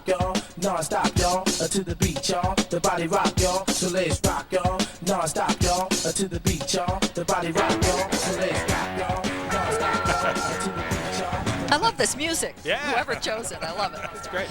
rock, y'all, non-stop, y'all, to the beat, y'all, the body rock, y'all, so let's rock, y'all, non-stop, y'all, to the beat, y'all, the body rock, y'all, so let's rock, y'all, non-stop, y'all, to the beat, y'all. I love this music. Yeah. Whoever chose it, I love it. It's great.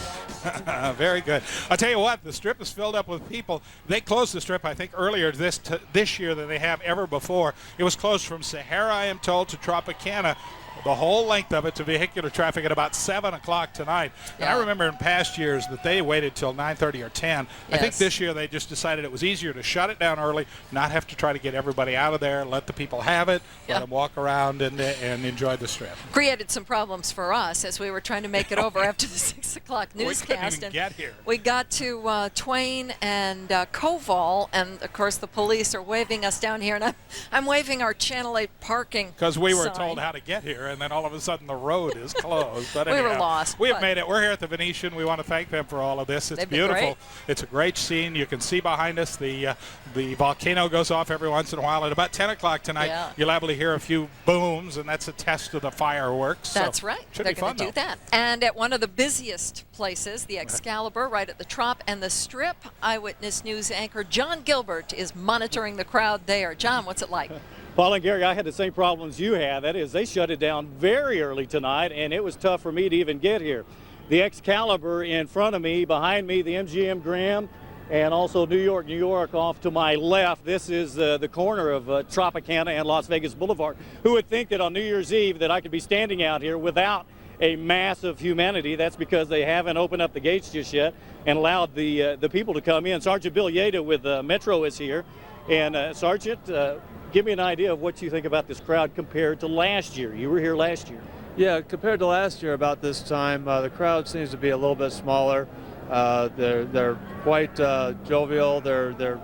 Very good. I'll tell you what, the strip is filled up with people. They closed the strip, I think, earlier this year than they have ever before. It was closed from Sahara, I am told, to Tropicana, the whole length of it, to vehicular traffic at about 7 o'clock tonight. Yeah. And I remember in past years that they waited till 9:30 or 10. I think Yes. this year they just decided it was easier to shut it down early, not have to try to get everybody out of there, let the people have it, Yeah. let them walk around and enjoy the strip. Created some problems for us as we were trying to make it over after the 6 o'clock We newscast. couldn't even and get here. We got to Twain and Koval, and of course the police are waving us down here, and I'm waving our Channel 8 parking Because we were sign. told how to get here, and then all of a sudden the road is closed. But We were anyhow, lost, We have but- made it. We're here at the Venetian. We want to thank them for all of this. It's They've been beautiful. great. It's a great scene. You can see behind us the volcano goes off every once in a while. At about 10 o'clock tonight, Yeah. you'll able to hear a few booms, and that's a test of the fireworks. That's so right. Should They're be fun, going to do though. that. And at one of the busiest places, the Excalibur, right at the Trop and the Strip, Eyewitness News anchor John Gilbert is monitoring the crowd there. John, what's it like? Paul and Gary, I had the same problems you had. That is, they shut it down very early tonight, and it was tough for me to even get here. The Excalibur in front of me, behind me, the MGM Grand, and also New York off to my left. This is the corner of Tropicana and Las Vegas Boulevard. Who would think that on New Year's Eve that I could be standing out here without a mass of humanity? That's because they haven't opened up the gates just yet and allowed the people to come in. Sergeant Bill Yeda with Metro is here. And Sergeant, give me an idea of what you think about this crowd compared to last year. You were here last year. Yeah, compared to last year about this time, the crowd seems to be a little bit smaller. They're quite jovial. There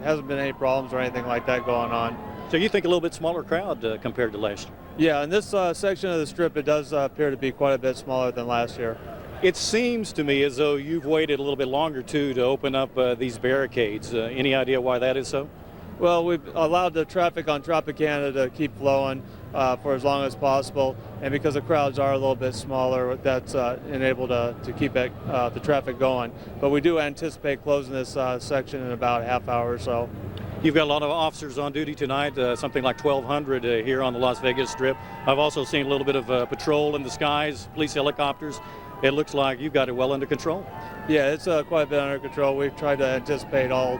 hasn't been any problems or anything like that going on. So you think a little bit smaller crowd compared to last year? Yeah, in this section of the strip, it does appear to be quite a bit smaller than last year. It seems to me as though you've waited a little bit longer, too, to open up these barricades. Any idea why that is so? Well, we've allowed the traffic on Tropicana to keep flowing for as long as possible, and because the crowds are a little bit smaller, that's enabled to keep the traffic going. But we do anticipate closing this section in about a half hour or so. You've got a lot of officers on duty tonight, something like 1,200 here on the Las Vegas Strip. I've also seen a little bit of patrol in the skies, police helicopters. It looks like you've got it well under control. Yeah, it's quite a bit under control. We've tried to anticipate all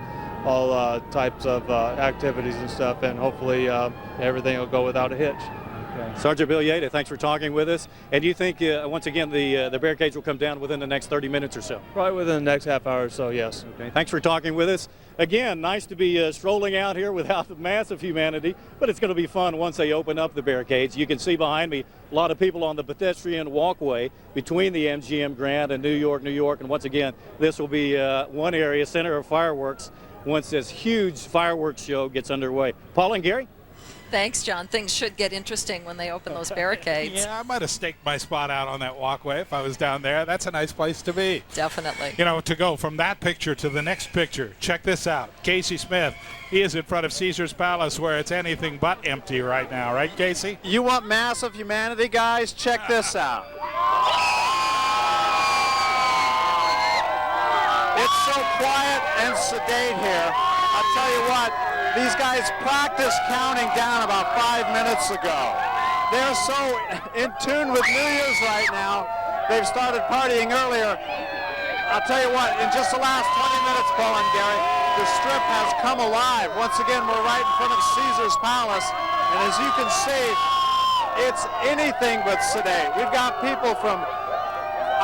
types of activities and stuff, and hopefully everything will go without a hitch. Okay. Sergeant Bill Yeda, thanks for talking with us. And you think, once again, the barricades will come down within the next 30 minutes or so? Probably within the next half hour or so, yes. Okay. Thanks for talking with us. Again, nice to be strolling out here without massive humanity, but it's going to be fun once they open up the barricades. You can see behind me a lot of people on the pedestrian walkway between the MGM Grand and New York. And once again, this will be one area, center of fireworks, once this huge fireworks show gets underway. Paul and Gary? Thanks, John. Things should get interesting when they open those barricades. Yeah, I might have staked my spot out on that walkway if I was down there. That's a nice place to be. Definitely. You know, to go from that picture to the next picture, check this out. Casey Smith, he is in front of Caesar's Palace where it's anything but empty right now. Right, Casey? You want massive humanity, guys? Check this out. It's so quiet and sedate here. I'll tell you what, these guys practiced counting down about 5 minutes ago. They're so in tune with New Year's right now. They've started partying earlier. I'll tell you what, in just the last 20 minutes, Paul and Gary, the strip has come alive. Once again, we're right in front of Caesar's Palace, and as you can see, it's anything but sedate. We've got people from,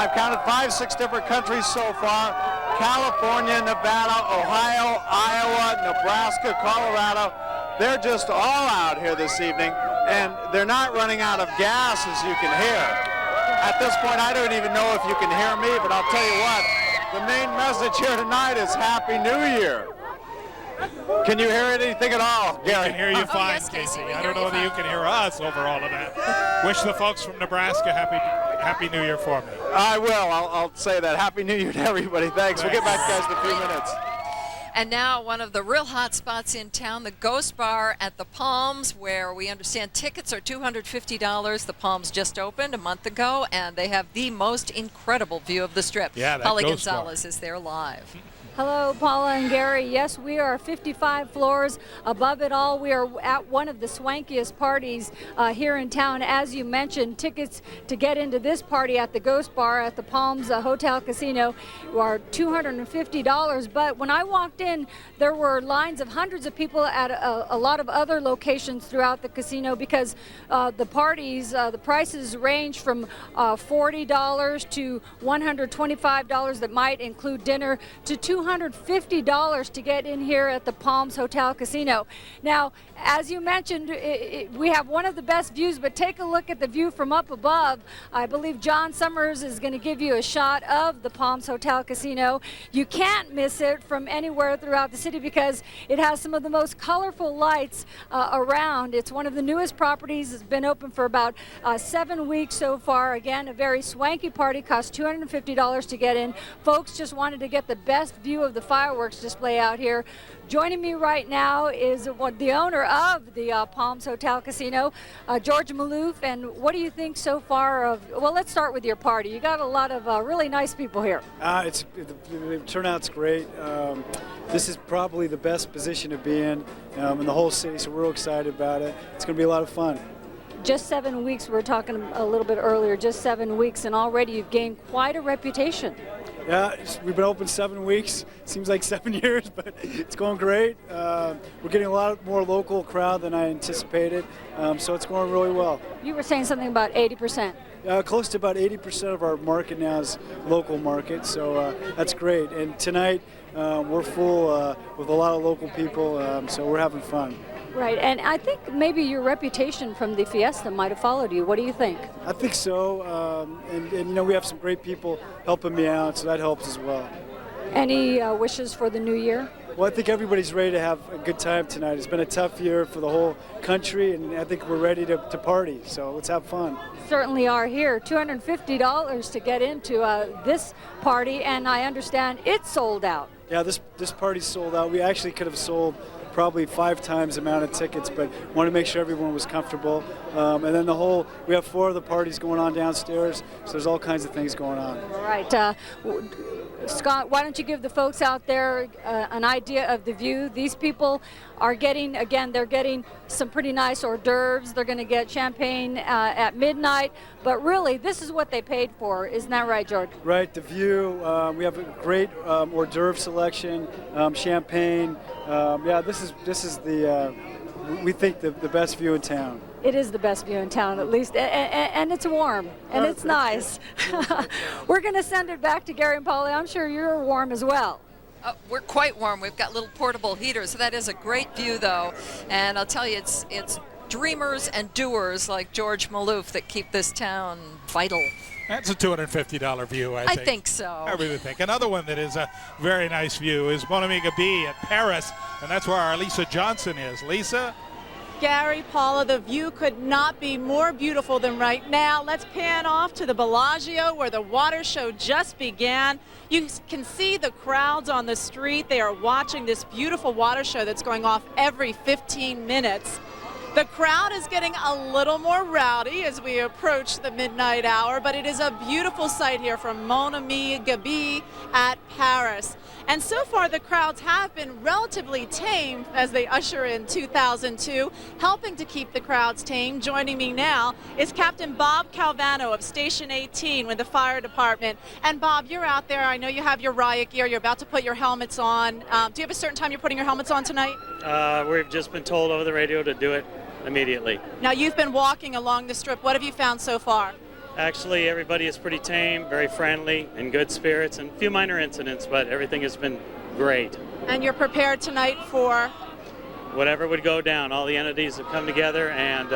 I've counted 5, 6 different countries so far: California, Nevada, Ohio, Iowa, Nebraska, Colorado. They're just all out here this evening, and they're not running out of gas, as you can hear. At this point, I don't even know if you can hear me, but I'll tell you what, the main message here tonight is Happy New Year. Can you hear anything at all, Gary? I can hear you fine, yes, Casey, Casey. we I hear don't know you whether you fine. can hear us over all of that. Wish the folks from Nebraska Happy New Year for me. I will. I'll say that. Happy New Year to everybody. Thanks. We'll get back to you guys in a few minutes. And now one of the real hot spots in town, the Ghost Bar at the Palms, where we understand tickets are $250. The Palms just opened a month ago, and they have the most incredible view of the Strip. Yeah, that Holly Ghost Bar. Gonzalez is there live. Hello, Paula and Gary. Yes, we are 55 floors above it all. We are at one of the swankiest parties here in town. As you mentioned, tickets to get into this party at the Ghost Bar at the Palms Hotel Casino are $250. But when I walked in, there were lines of hundreds of people at a lot of other locations throughout the casino because the parties, the prices range from $40 to $125 that might include dinner to $250 to get in here at the Palms Hotel Casino. Now, as you mentioned, we have one of the best views, but take a look at the view from up above. I believe John Summers is going to give you a shot of the Palms Hotel Casino. You can't miss it from anywhere throughout the city because it has some of the most colorful lights around. It's one of the newest properties. It's been open for about 7 weeks so far. Again, a very swanky party, costs $250 to get in. Folks just wanted to get the best view of the fireworks display out here. Joining me right now is the owner of the Palms Hotel Casino, George Malouf. And what do you think so far of, well, let's start with your party. You got a lot of really nice people here. The turnout's great. This is probably the best position to be in the whole city, so we're real excited about it. It's going to be a lot of fun. Just 7 weeks, we were talking a little bit earlier, just 7 weeks, and already you've gained quite a reputation. Yeah, we've been open 7 weeks. Seems like 7 years, but it's going great. We're getting a lot more local crowd than I anticipated, so it's going really well. You were saying something about 80%. Close to about 80% of our market now is local market, so that's great. And tonight we're full with a lot of local people, so we're having fun. Right, and I think maybe your reputation from the Fiesta might have followed you. What do you think? I think so, and you know, we have some great people helping me out, so that helps as well. Any wishes for the new year? Well, I think everybody's ready to have a good time tonight. It's been a tough year for the whole country, and I think we're ready to party, so let's have fun. Certainly are here. $250 to get into this party, and I understand it's sold out. Yeah, this party's sold out. We actually could have sold probably 5 times the amount of tickets, but want to make sure everyone was comfortable. And then we have 4 of the parties going on downstairs, so there's all kinds of things going on. All right. Scott, why don't you give the folks out there an idea of the view? These people are getting, again, they're getting some pretty nice hors d'oeuvres. They're going to get champagne at midnight, but really, this is what they paid for. Isn't that right, George? Right, the view. We have a great hors d'oeuvre selection, champagne. Yeah, this is we think the best view in town. It is the best view in town, at least, and it's warm, and it's nice. We're going to send it back to Gary and Polly. I'm sure you're warm as well. We're quite warm. We've got little portable heaters, so that is a great view, though. And I'll tell you, it's dreamers and doers like George Malouf that keep this town vital. That's a $250 view, I think. I think so. I really think. Another one that is a very nice view is Bon Ami Gabi at Paris, and that's where our Lisa Johnson is. Lisa? Gary, Paula, the view could not be more beautiful than right now. Let's pan off to the Bellagio where the water show just began. You can see the crowds on the street. They are watching this beautiful water show that's going off every 15 minutes. The crowd is getting a little more rowdy as we approach the midnight hour, but it is a beautiful sight here from Bon Ami Gabi at Paris. And so far, the crowds have been relatively tame as they usher in 2002, helping to keep the crowds tame. Joining me now is Captain Bob Calvano of Station 18 with the fire department. And Bob, you're out there. I know you have your riot gear. You're about to put your helmets on. Do you have a certain time you're putting your helmets on tonight? We've just been told over the radio to do it immediately. Now, you've been walking along the strip. What have you found so far? Actually, everybody is pretty tame, very friendly, in good spirits, and a few minor incidents, but everything has been great. And you're prepared tonight for? Whatever would go down. All the entities have come together, and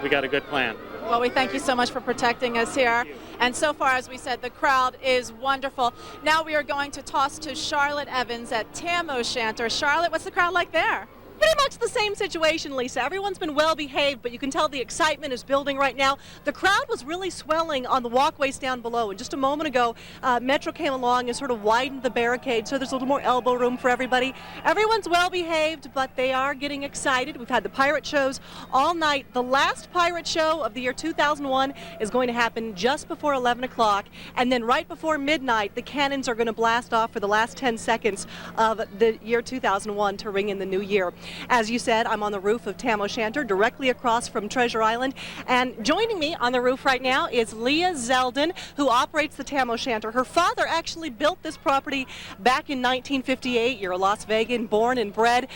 we got a good plan. Well, we thank you so much for protecting us here. And so far, as we said, the crowd is wonderful. Now we are going to toss to Charlotte Evans at Tam O'Shanter. Charlotte, what's the crowd like there? Pretty much the same situation, Lisa. Everyone's been well behaved, but you can tell the excitement is building right now. The crowd was really swelling on the walkways down below, and just a moment ago, Metro came along and sort of widened the barricade, so there's a little more elbow room for everybody. Everyone's well behaved, but they are getting excited. We've had the pirate shows all night. The last pirate show of the year 2001 is going to happen just before 11 o'clock, and then right before midnight, the cannons are going to blast off for the last 10 seconds of the year 2001 to ring in the new year. As you said, I'm on the roof of Tam O'Shanter, directly across from Treasure Island, and joining me on the roof right now is Leah Zeldin, who operates the Tam O'Shanter. Her father actually built this property back in 1958. You're a Las Vegan, born and bred.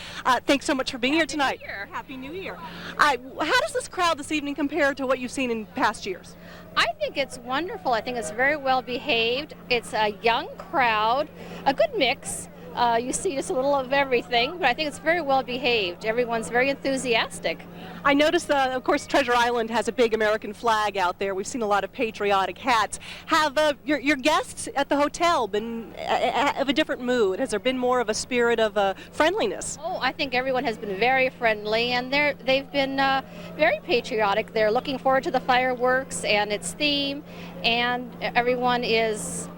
Thanks so much for being here tonight. Happy New Year. How does this crowd this evening compare to what you've seen in past years? I think it's wonderful. I think it's very well behaved. It's a young crowd, a good mix. You see just a little of everything, but I think it's very well behaved. Everyone's very enthusiastic. I noticed, of course, Treasure Island has a big American flag out there. We've seen a lot of patriotic hats. Have your guests at the hotel been of a different mood? Has there been more of a spirit of friendliness? Oh, I think everyone has been very friendly, and they've been very patriotic. They're looking forward to the fireworks and its theme, and everyone is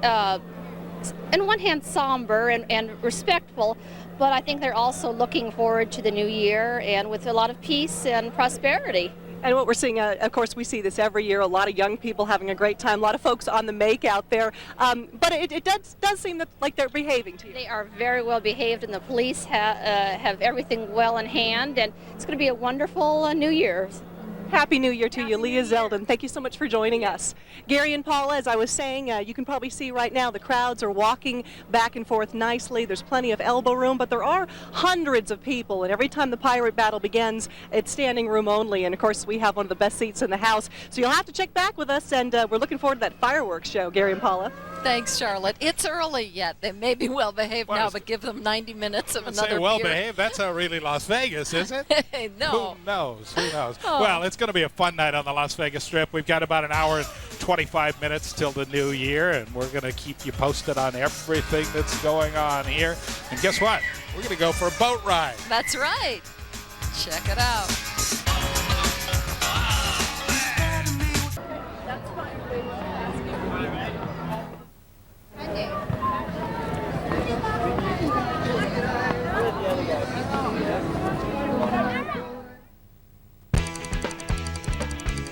on one hand somber and respectful, but I think they're also looking forward to the new year and with a lot of peace and prosperity. And what we're seeing, of course, we see this every year, a lot of young people having a great time, a lot of folks on the make out there, but it does seem like they're behaving to you. They are very well behaved, and the police have everything well in hand, and it's going to be a wonderful New Year. Happy New Year to you, Leah Zeldin. Thank you so much for joining us. Gary and Paula, as I was saying, you can probably see right now the crowds are walking back and forth nicely. There's plenty of elbow room, but there are hundreds of people, and every time the pirate battle begins, it's standing room only, and of course we have one of the best seats in the house, so you'll have to check back with us, and we're looking forward to that fireworks show, Gary and Paula. Thanks, Charlotte. It's early yet. They may be well behaved now, but give them 90 minutes of another beer. Well behaved? That's not really Las Vegas, is it? No. Who knows? Who knows? Oh. Well, it's going to be a fun night on the Las Vegas Strip. We've got about an hour and 25 minutes till the new year, and we're going to keep you posted on everything that's going on here. And guess what? We're going to go for a boat ride. That's right. Check it out.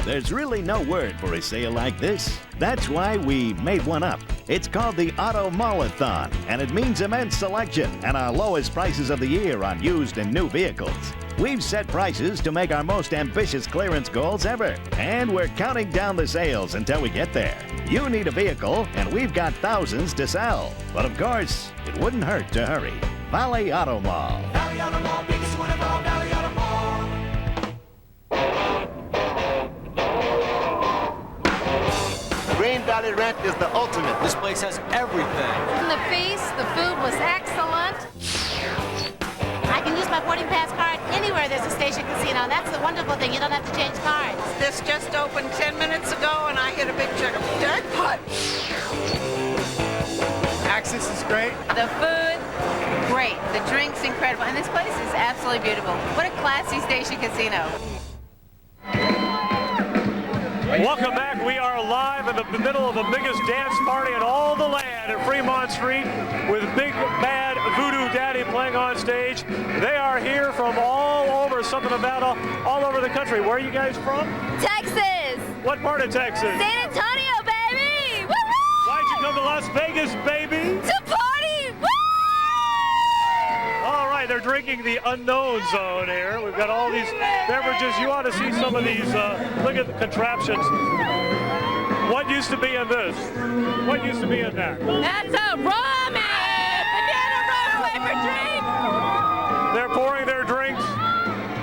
There's really no word for a sale like this. That's why we made one up. It's called the Auto Mall-a-thon, and it means immense selection and our lowest prices of the year on used and new vehicles. We've set prices to make our most ambitious clearance goals ever, and we're counting down the sales until we get there. You need a vehicle, and we've got thousands to sell. But of course, it wouldn't hurt to hurry. Valley Auto Mall. Valley Auto Mall, biggest one of all, Valley Auto Mall. Green Valley Rent is the ultimate. This place has everything. From the feast, the food was excellent. I can use my boarding pass card anywhere there's a station casino. That's the wonderful thing. You don't have to change cards. This just opened 10 minutes ago, and I hit a big jackpot. Access is great. The food, great. The drinks, incredible. And this place is absolutely beautiful. What a classy station casino. Welcome back. We are live in the middle of the biggest dance party in all the land at Fremont Street with Big Bad Voodoo Daddy playing on stage. They are here from all over Southern Nevada, all over the country. Where are you guys from? Texas. What part of Texas? San Antonio, baby. Woo-hoo! Why'd you come to Las Vegas, baby? To party. Woo! All right, they're drinking the Unknown Zone here. We've got all these beverages. You ought to see some of these. Look at the contraptions. What used to be in this? What used to be in that? That's a rum banana rum flavor drink. They're pouring their drinks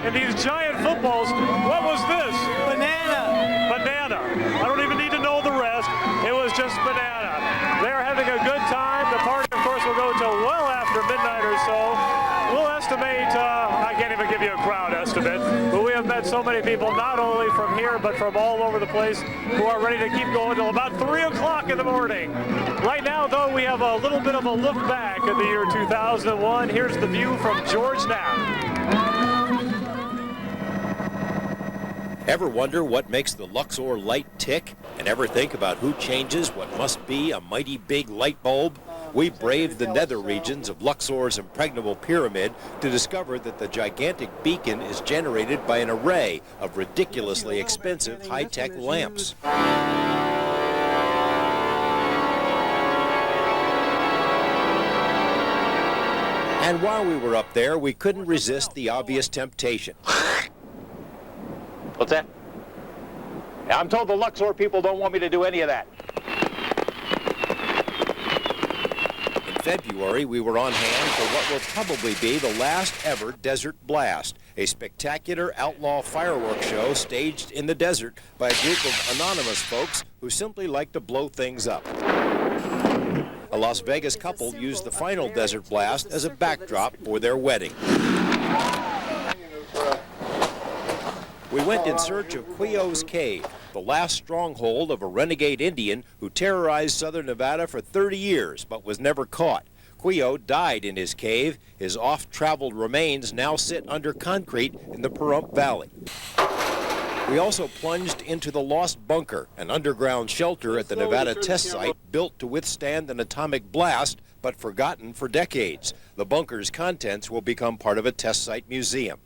in these giant footballs. What was this? Banana. Banana. I don't even need to know the rest. It was just banana. They're having a good time. The party, of course, will go till well after midnight or so. We'll estimate, I can't even give you a crowd estimate, but we have met so many people, not only from here, but from all over the place, who are ready to keep going till about 3 o'clock in the morning. Right now, though, we have a little bit of a look back at the year 2001. Here's the view from George Knapp. Ever wonder what makes the Luxor light tick? And ever think about who changes what must be a mighty big light bulb? We braved the nether regions of Luxor's impregnable pyramid to discover that the gigantic beacon is generated by an array of ridiculously expensive high-tech lamps. And while we were up there, we couldn't resist the obvious temptation. What's that? I'm told the Luxor people don't want me to do any of that. In February, we were on hand for what will probably be the last ever Desert Blast, a spectacular outlaw fireworks show staged in the desert by a group of anonymous folks who simply like to blow things up. A Las Vegas couple used the final Desert Blast as a backdrop for their wedding. We went in search of Quio's Cave, the last stronghold of a renegade Indian who terrorized southern Nevada for 30 years but was never caught. Quio died in his cave. His oft-traveled remains now sit under concrete in the Pahrump Valley. We also plunged into the Lost Bunker, an underground shelter at the Nevada test site built to withstand an atomic blast but forgotten for decades. The bunker's contents will become part of a test site museum.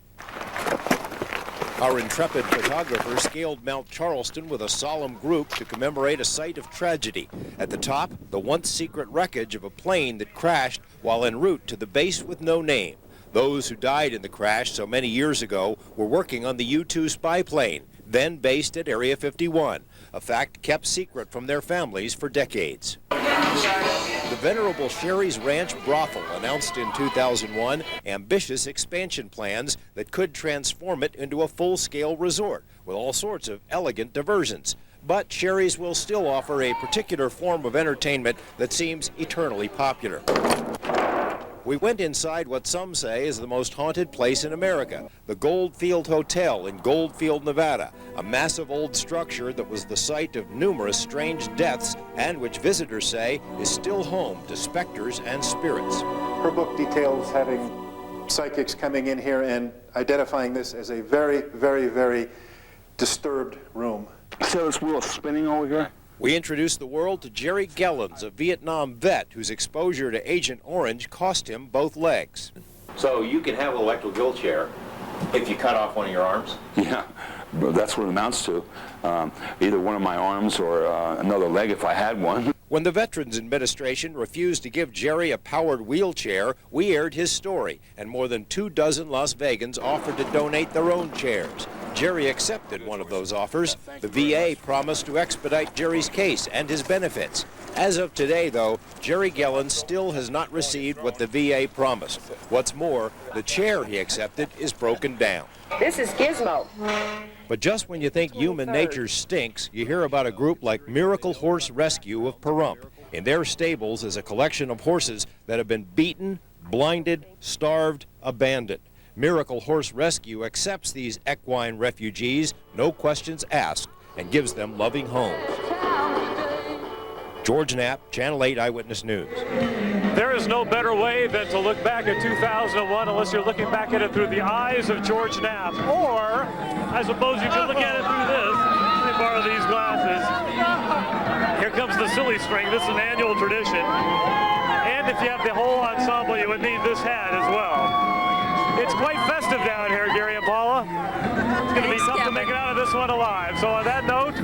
Our intrepid photographer scaled Mount Charleston with a solemn group to commemorate a site of tragedy. At the top, the once secret wreckage of a plane that crashed while en route to the base with no name. Those who died in the crash so many years ago were working on the U-2 spy plane, then based at Area 51, a fact kept secret from their families for decades. The venerable Sherry's Ranch brothel announced in 2001 ambitious expansion plans that could transform it into a full-scale resort with all sorts of elegant diversions. But Sherry's will still offer a particular form of entertainment that seems eternally popular. We went inside what some say is the most haunted place in America, the Goldfield Hotel in Goldfield, Nevada, a massive old structure that was the site of numerous strange deaths and which visitors say is still home to specters and spirits. Her book details having psychics coming in here and identifying this as a very, very, very disturbed room. So this wheel spinning over here? We introduced the world to Jerry Gellens, a Vietnam vet whose exposure to Agent Orange cost him both legs. So you can have an electric wheelchair if you cut off one of your arms? Yeah, but that's what it amounts to. Either one of my arms or another leg if I had one. When the Veterans Administration refused to give Jerry a powered wheelchair, we aired his story, and more than 24 Las Vegans offered to donate their own chairs. Jerry accepted one of those offers. The VA promised to expedite Jerry's case and his benefits. As of today, though, Jerry Gellens still has not received what the VA promised. What's more, the chair he accepted is broken down. This is Gizmo. But just when you think human nature stinks, you hear about a group like Miracle Horse Rescue of Pahrump. In their stables is a collection of horses that have been beaten, blinded, starved, abandoned. Miracle Horse Rescue accepts these equine refugees, no questions asked, and gives them loving homes. George Knapp, Channel 8 Eyewitness News. There is no better way than to look back at 2001 unless you're looking back at it through the eyes of George Knapp. Or, I suppose you could look at it through this. Let me borrow these glasses. Here comes the silly string. This is an annual tradition. And if you have the whole ensemble, you would need this hat as well. It's quite festive down here, Gary and Paula. It's going to be tough to make it out of this one alive. So on that note...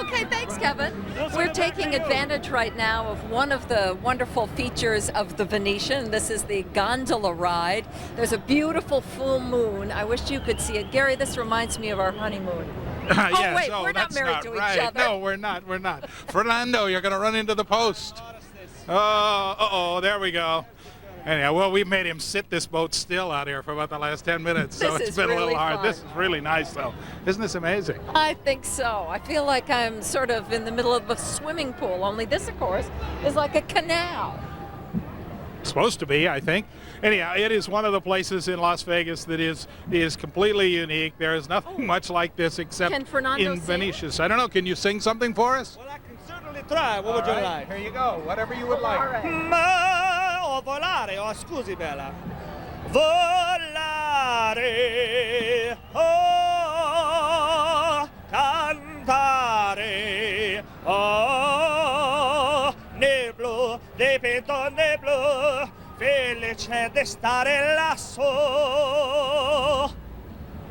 Okay, thanks, Kevin. We're taking advantage right now of one of the wonderful features of the Venetian. This is the gondola ride. There's a beautiful full moon. I wish you could see it. Gary, this reminds me of our honeymoon. Yes, wait, we're not married to each other. No, we're not. Fernando, you're going to run into the post. Uh-oh, there we go. Anyhow, well, we made him sit this boat still out here for about the last 10 minutes, so it's been a little hard. This is really nice, though. Isn't this amazing? I think so. I feel like I'm sort of in the middle of a swimming pool, only this, of course, is like a canal. Supposed to be, I think. Anyhow, it is one of the places in Las Vegas that is completely unique. There is nothing much like this except in Venetius. I don't know, can you sing something for us? Well, I can certainly try. What would you like? Here you go, whatever you would like. All right. Volare, oh scusi bella, volare, oh blu, dei pentoni blu, felice di stare lassù.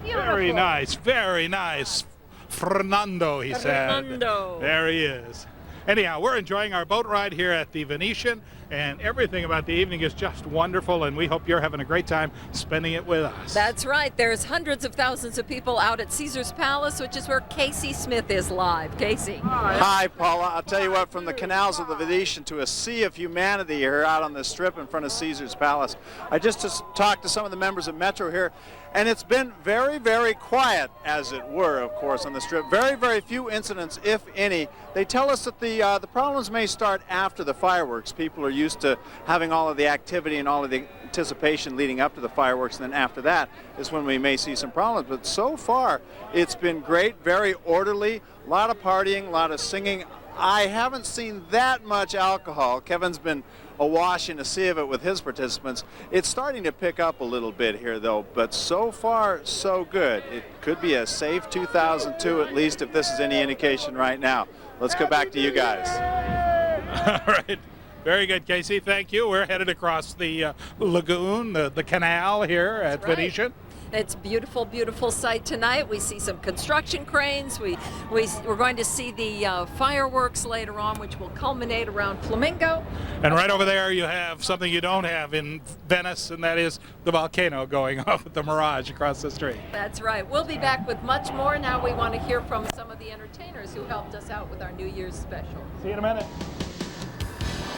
Very nice, very nice. Fernando, he said. Fernando. There he is. Anyhow, we're enjoying our boat ride here at the Venetian, and everything about the evening is just wonderful, and we hope you're having a great time spending it with us. That's right. There's hundreds of thousands of people out at Caesar's Palace, which is where Casey Smith is live. Casey. Hi, Paula. I'll tell you what, from the canals of the Venetian to a sea of humanity here out on the strip in front of Caesar's Palace. I just talked to some of the members of Metro here, and it's been very, very quiet, as it were, of course, on the strip. Very, very few incidents, if any. They tell us that the problems may start after the fireworks. People are used to having all of the activity and all of the anticipation leading up to the fireworks, and then after that is when we may see some problems. But so far, it's been great, very orderly, a lot of partying, a lot of singing. I haven't seen that much alcohol. Kevin's been awash in a sea of it with his participants. It's starting to pick up a little bit here, though, but so far, so good. It could be a safe 2002, at least, if this is any indication right now. Let's go back to you guys. All right. Very good, Casey. Thank you. We're headed across the lagoon, the canal here at Venetian. It's a beautiful, beautiful sight tonight. We see some construction cranes. We're going to see the fireworks later on, which will culminate around Flamingo. And right over there you have something you don't have in Venice, and that is the volcano going off with the Mirage across the street. That's right. We'll be back with much more. Now we want to hear from some of the entertainers who helped us out with our New Year's special. See you in a minute.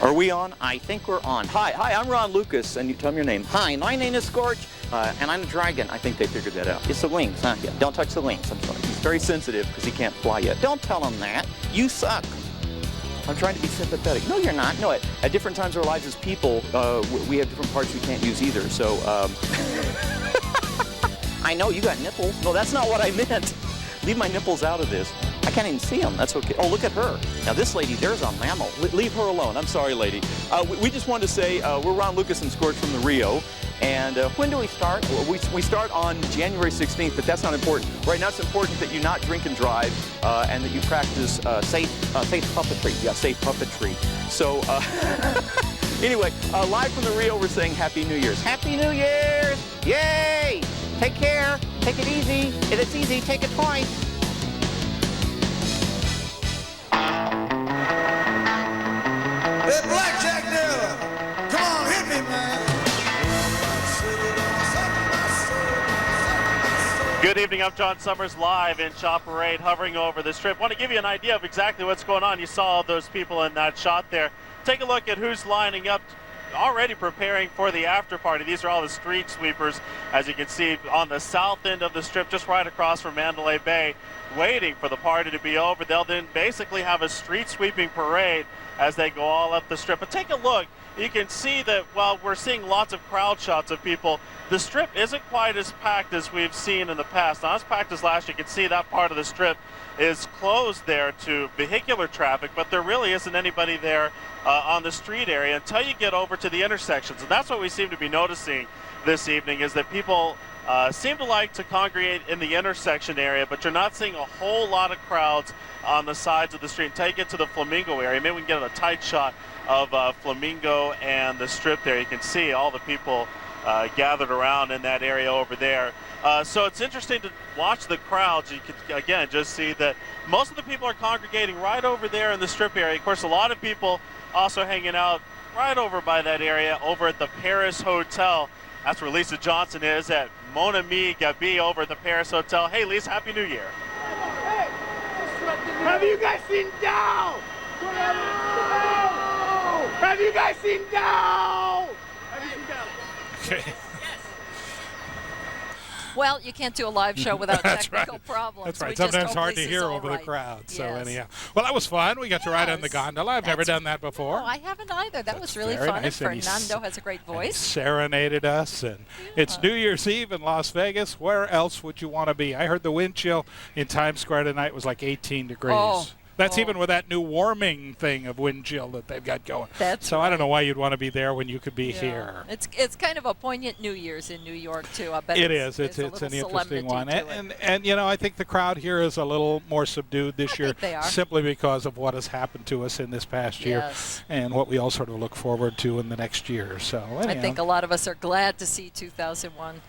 Are we on? I think we're on. Hi, I'm Ron Lucas, and you tell me your name. Hi, my name is Scorch, and I'm a dragon. I think they figured that out. It's the wings, huh? Yeah, don't touch the wings. I'm sorry. He's very sensitive because he can't fly yet. Don't tell him that. You suck. I'm trying to be sympathetic. No, you're not. No, at different times in our lives as people, we have different parts we can't use either, so, I know, you got nipples. No, that's not what I meant. Leave my nipples out of this. I can't even see them. That's okay. Oh, look at her. Now, this lady, there's a mammal. Leave her alone. I'm sorry, lady. We just wanted to say we're Ron Lucas and Scorch from the Rio. And when do we start? Well, we start on January 16th, but that's not important. Right now, it's important that you not drink and drive and that you practice safe puppetry. Yeah, safe puppetry. So, anyway, live from the Rio, we're saying Happy New Year's. Happy New Year's! Yay! Take care. Take it easy. If it's easy, take it twice. Hey, blackjack dealer, come on, hit me, man. Good evening, I'm John Summers, live in Shop Parade, hovering over the strip. Want to give you an idea of exactly what's going on. You saw all those people in that shot there. Take a look at who's lining up, already preparing for the after party. These are all the street sweepers, as you can see, on the south end of the strip, just right across from Mandalay Bay, waiting for the party to be over. They'll then basically have a street sweeping parade as they go all up the strip. But take a look. You can see that while we're seeing lots of crowd shots of people, the strip isn't quite as packed as we've seen in the past. Not as packed as last year. You can see that part of the strip is closed there to vehicular traffic, but there really isn't anybody there on the street area until you get over to the intersections. And that's what we seem to be noticing this evening, is that people seem to like to congregate in the intersection area, but you're not seeing a whole lot of crowds on the sides of the street. Until you get to the Flamingo area, maybe we can get a tight shot of Flamingo and the strip there. You can see all the people gathered around in that area over there. So it's interesting to watch the crowds. You can, again, just see that most of the people are congregating right over there in the strip area. Of course, a lot of people also hanging out right over by that area over at the Paris Hotel. That's where Lisa Johnson is at Mon Ami Gabi over at the Paris Hotel. Hey, Lisa, Happy New Year. Hey, have you guys seen Dow? Have you guys seen Dow? Have you seen Dow? Okay. Well, you can't do a live show without technical problems. That's right. We Sometimes just it's hard to hope hear Lisa's over all the right. crowd. So Yes. anyhow, well, that was fun. We got to ride on the gondola. I've never done that before. No, I haven't either. That was really very fun. nice. And he Fernando has a great voice. Serenaded us, and it's New Year's Eve in Las Vegas. Where else would you want to be? I heard the wind chill in Times Square tonight was like 18 degrees. Oh, That's even with that new warming thing of wind chill that they've got going. So I don't know why you'd want to be there when you could be here. It's kind of a poignant New Year's in New York too. I bet It is. It's an interesting one, and you know, I think the crowd here is a little more subdued this year, simply because of what has happened to us in this past year, and what we all sort of look forward to in the next year. So I think a lot of us are glad to see 2001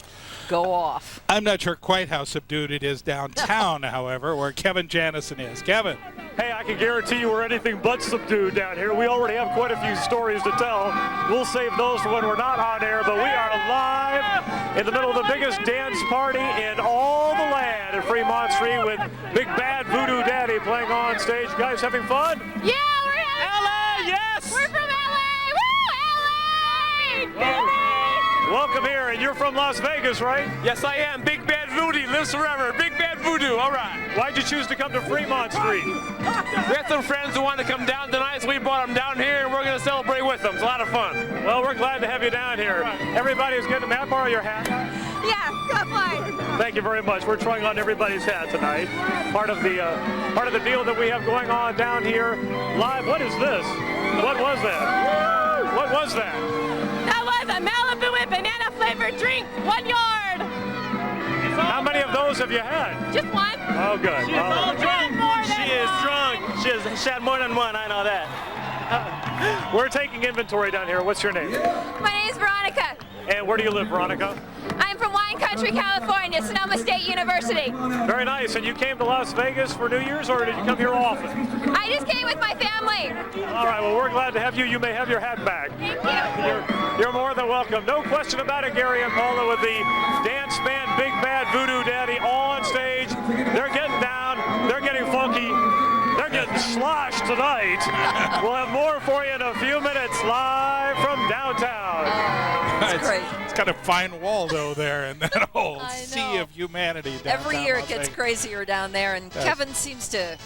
go off. I'm not sure quite how subdued it is downtown, however, where Kevin Janison is. Kevin. Hey, I can guarantee you we're anything but subdued down here. We already have quite a few stories to tell. We'll save those for when we're not on air, but we are live in the middle of the biggest dance party in all the land at Fremont Street with Big Bad Voodoo Daddy playing on stage. You guys having fun? Yeah, we're having LA, yes! We're from LA! Woo, LA! Welcome here, and you're from Las Vegas, right? Yes, I am. Big Bad Voodoo lives forever. Big Bad Voodoo, all right. Why'd you choose to come to Fremont Street? We had some friends who wanted to come down tonight, so we brought them down here, and we're going to celebrate with them. It's a lot of fun. Well, we're glad to have you down here. Everybody's getting, may I borrow your hat? Yeah, come on. Thank you very much. We're trying on everybody's hat tonight. Part of the deal that we have going on down here live. What is this? What was that? What was that? That was a Malibu and banana flavored drink. 1 yard. How many of those have you had? Just one. Oh, good. She is all drunk. She is drunk. She had more than one. I know that. We're taking inventory down here. What's your name? My name's Veronica. And where do you live, Veronica? I'm from Wine Country, California, Sonoma State University. Very nice. And you came to Las Vegas for New Year's, or did you come here often? I just came with my family. All right. Well, we're glad to have you. You may have your hat back. Thank you. You're more than welcome. No question about it, Gary and Paula, with the dance band Big Bad Voodoo Daddy all on stage. They're getting down. They're getting funky. They're getting sloshed tonight. We'll have more for you in a few minutes, live from downtown. That's great. It's got a fine Waldo there and that whole sea of humanity downtown. Every year it Las gets Vegas. crazier down there, and Kevin seems to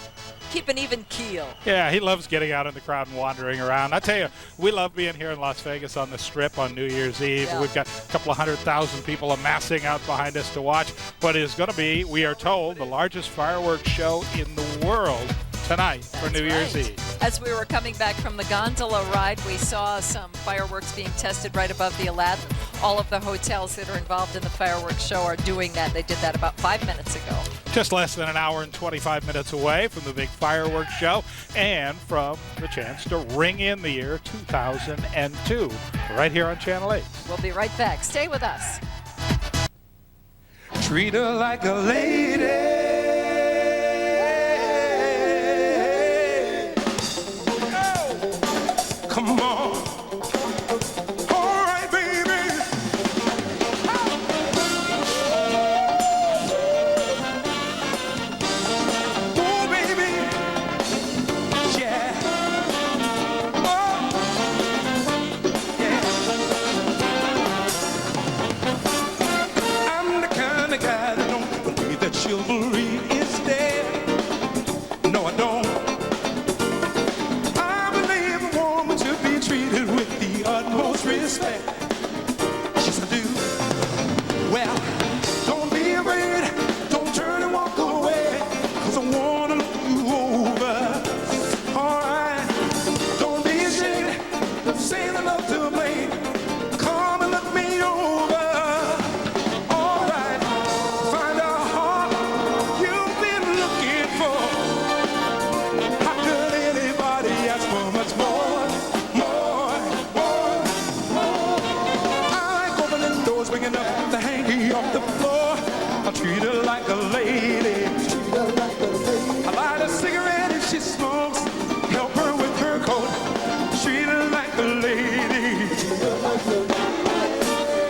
keep an even keel. Yeah, he loves getting out in the crowd and wandering around. I tell you, we love being here in Las Vegas on the Strip on New Year's Eve. Yeah. We've got a couple of 100,000 people amassing out behind us to watch what is going to be, we are told, the largest fireworks show in the world tonight for New Year's Eve. As we were coming back from the gondola ride, we saw some fireworks being tested right above the Aladdin. All of the hotels that are involved in the fireworks show are doing that. They did that about 5 minutes ago. Just less than an hour and 25 minutes away from the big fireworks show and from the chance to ring in the year 2002 right here on Channel 8. We'll be right back. Stay with us. Treat her like a lady. Come on. All right, baby. Oh, baby. Yeah. Oh. Yeah. I'm the kind of guy that don't believe that chivalry is dead. No, I don't. Treated with the utmost respect. Yes, I do. Well, don't be afraid. Don't turn and walk away, 'cause I wanna look you over. All right. Don't be ashamed. Say the love to blame. Come and look me over. All right. Find a heart you've been looking for. How could anybody ask for much more? Swinging up the hanky off the floor. I treat her like a lady. I light a cigarette if she smokes. Help her with her coat. Treat her like a lady.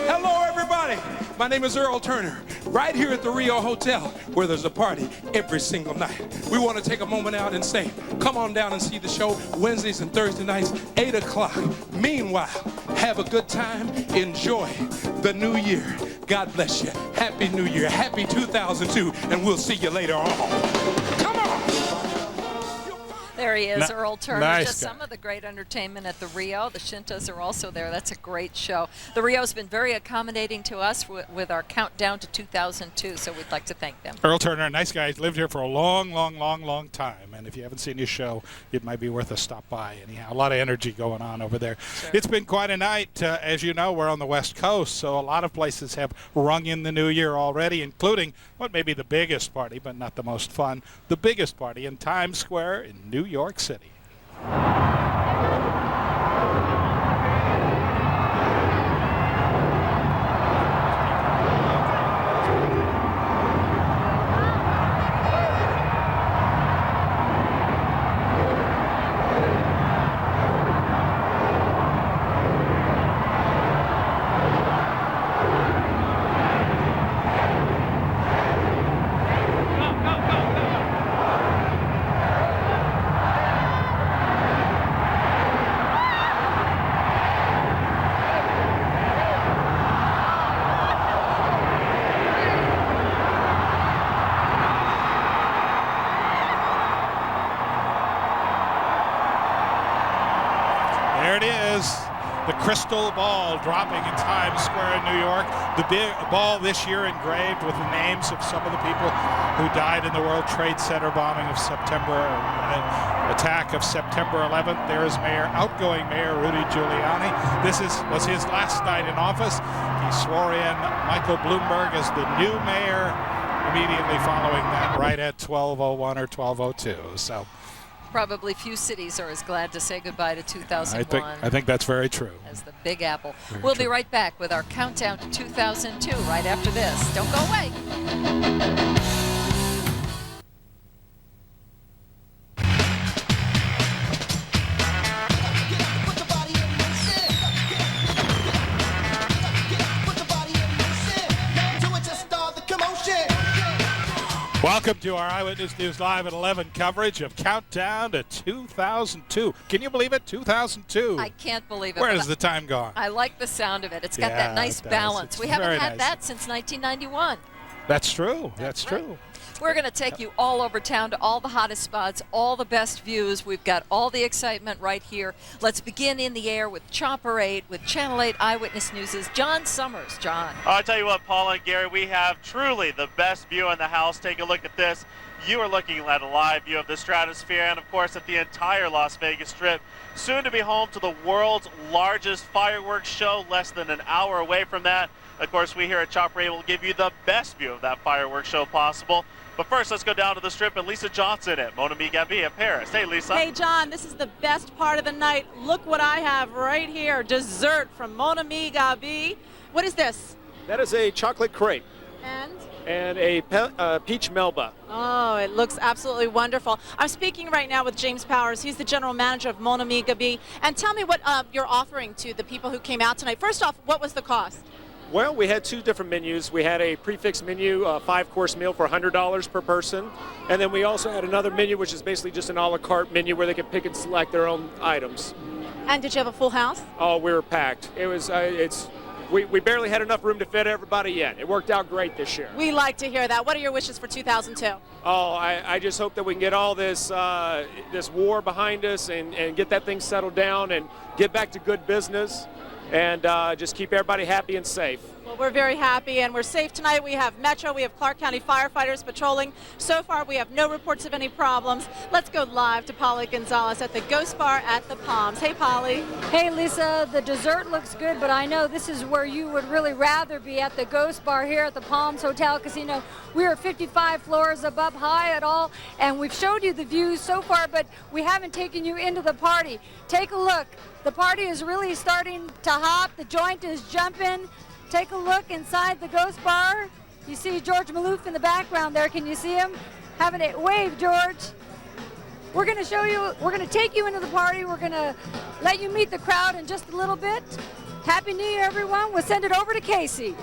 Hello, everybody. My name is Earl Turner. Right here at the Rio Hotel, where there's a party every single night. We want to take a moment out and say, come on down and see the show Wednesdays and Thursday nights, 8 o'clock. Meanwhile, have a good time. Enjoy the new year. God bless you. Happy New Year. Happy 2002. And we'll see you later on. Come on. There he is, Earl Turner. Nice Just guy. some of the great entertainment at the Rio. The Shintas are also there. That's a great show. The Rio's been very accommodating to us with our countdown to 2002, so we'd like to thank them. Earl Turner, nice guy. He's lived here for a long, long, long, long time. And if you haven't seen his show, it might be worth a stop by. Anyhow, a lot of energy going on over there. Sure. It's been quite a night. As you know, we're on the West Coast, so a lot of places have rung in the new year already, including what may be the biggest party, but not the most fun, the biggest party in Times Square in New York City. There it is, the crystal ball dropping in Times Square in New York. The big ball this year engraved with the names of some of the people who died in the World Trade Center bombing of attack of September 11th. There is outgoing Mayor Rudy Giuliani. This was his last night in office. He swore in Michael Bloomberg as the new mayor immediately following that, right at 12:01 or 12:02. So. Probably few cities are as glad to say goodbye to 2001 I think that's very true. as the Big Apple. We'll be right back with our countdown to 2002 right after this. Don't go away. Welcome to our Eyewitness News Live at 11 coverage of Countdown to 2002. Can you believe it? 2002. I can't believe it. Where has the time gone? I like the sound of it. It's got that nice it does. balance. It's We haven't very had nice. that since 1991. That's true. That's true. We're going to take you all over town to all the hottest spots, all the best views. We've got all the excitement right here. Let's begin in the air with Chopper 8 with Channel 8 Eyewitness News' John Summers. John. I'll tell you what, Paula and Gary, we have truly the best view in the house. Take a look at this. You are looking at a live view of the stratosphere and, of course, at the entire Las Vegas Strip. Soon to be home to the world's largest fireworks show, less than an hour away from that. Of course, we here at Chopper 8 will give you the best view of that fireworks show possible. But first, let's go down to the Strip and Lisa Johnson at Mon Ami Gabi in Paris. Hey, Lisa. Hey, John, this is the best part of the night. Look what I have right here. Dessert from Mon Ami Gabi. What is this? That is a chocolate crepe. And a peach melba. Oh, it looks absolutely wonderful. I'm speaking right now with James Powers. He's the general manager of Mon Ami Gabi. And tell me what you're offering to the people who came out tonight. First off, what was the cost? Well, we had two different menus. We had a prefix menu, a 5-course meal for $100 per person. And then we also had another menu, which is basically just an a la carte menu where they can pick and select their own items. And did you have a full house? Oh, we were packed. It was, we barely had enough room to fit everybody yet. It worked out great this year. We like to hear that. What are your wishes for 2002? Oh, I just hope that we can get all this this war behind us and get that thing settled down and get back to good business and just keep everybody happy and safe. Well, we're very happy and we're safe tonight. We have Metro, we have Clark County firefighters patrolling. So far, we have no reports of any problems. Let's go live to Polly Gonzalez at the Ghost Bar at the Palms. Hey, Polly. Hey, Lisa, the dessert looks good, but I know this is where you would really rather be at the Ghost Bar here at the Palms Hotel Casino. We are 55 floors above high at all, and we've showed you the views so far, but we haven't taken you into the party. Take a look. The party is really starting to hop. The joint is jumping. Take a look inside the Ghost Bar. You see George Maloof in the background there. Can you see him? Having a wave, George. We're going to show you, we're going to take you into the party. We're going to let you meet the crowd in just a little bit. Happy New Year, everyone. We'll send it over to Casey.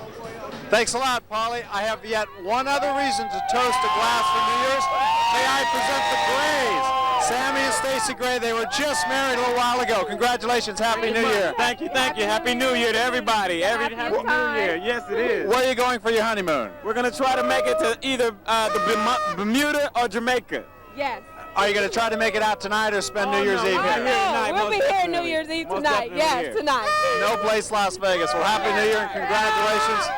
Thanks a lot, Polly. I have yet one other reason to toast a glass for New Year's. May I present the Grays. Sammy and Stacy Gray, they were just married a little while ago. Congratulations, Happy New Year. Thank you. Happy New Year to everybody. Happy New Year. Yes, it is. Where are you going for your honeymoon? We're going to try to make it to either the Bermuda or Jamaica. Yes. Are you going to try to make it out tonight or spend New Year's Eve here? We'll be here New Year's Eve tonight. Yes, tonight. No place Las Vegas. Well, Happy New Year and congratulations.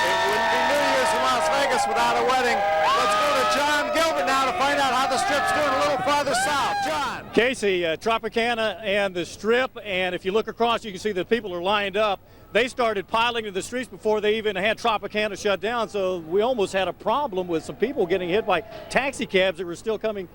It wouldn't be New Year's in Las Vegas without a wedding. Let's go to John Gilbert now to find out how the Strip's doing a little farther south. John. Casey, Tropicana and the Strip, and if you look across, you can see that people are lined up. They started piling into the streets before they even had Tropicana shut down, so we almost had a problem with some people getting hit by taxi cabs that were still coming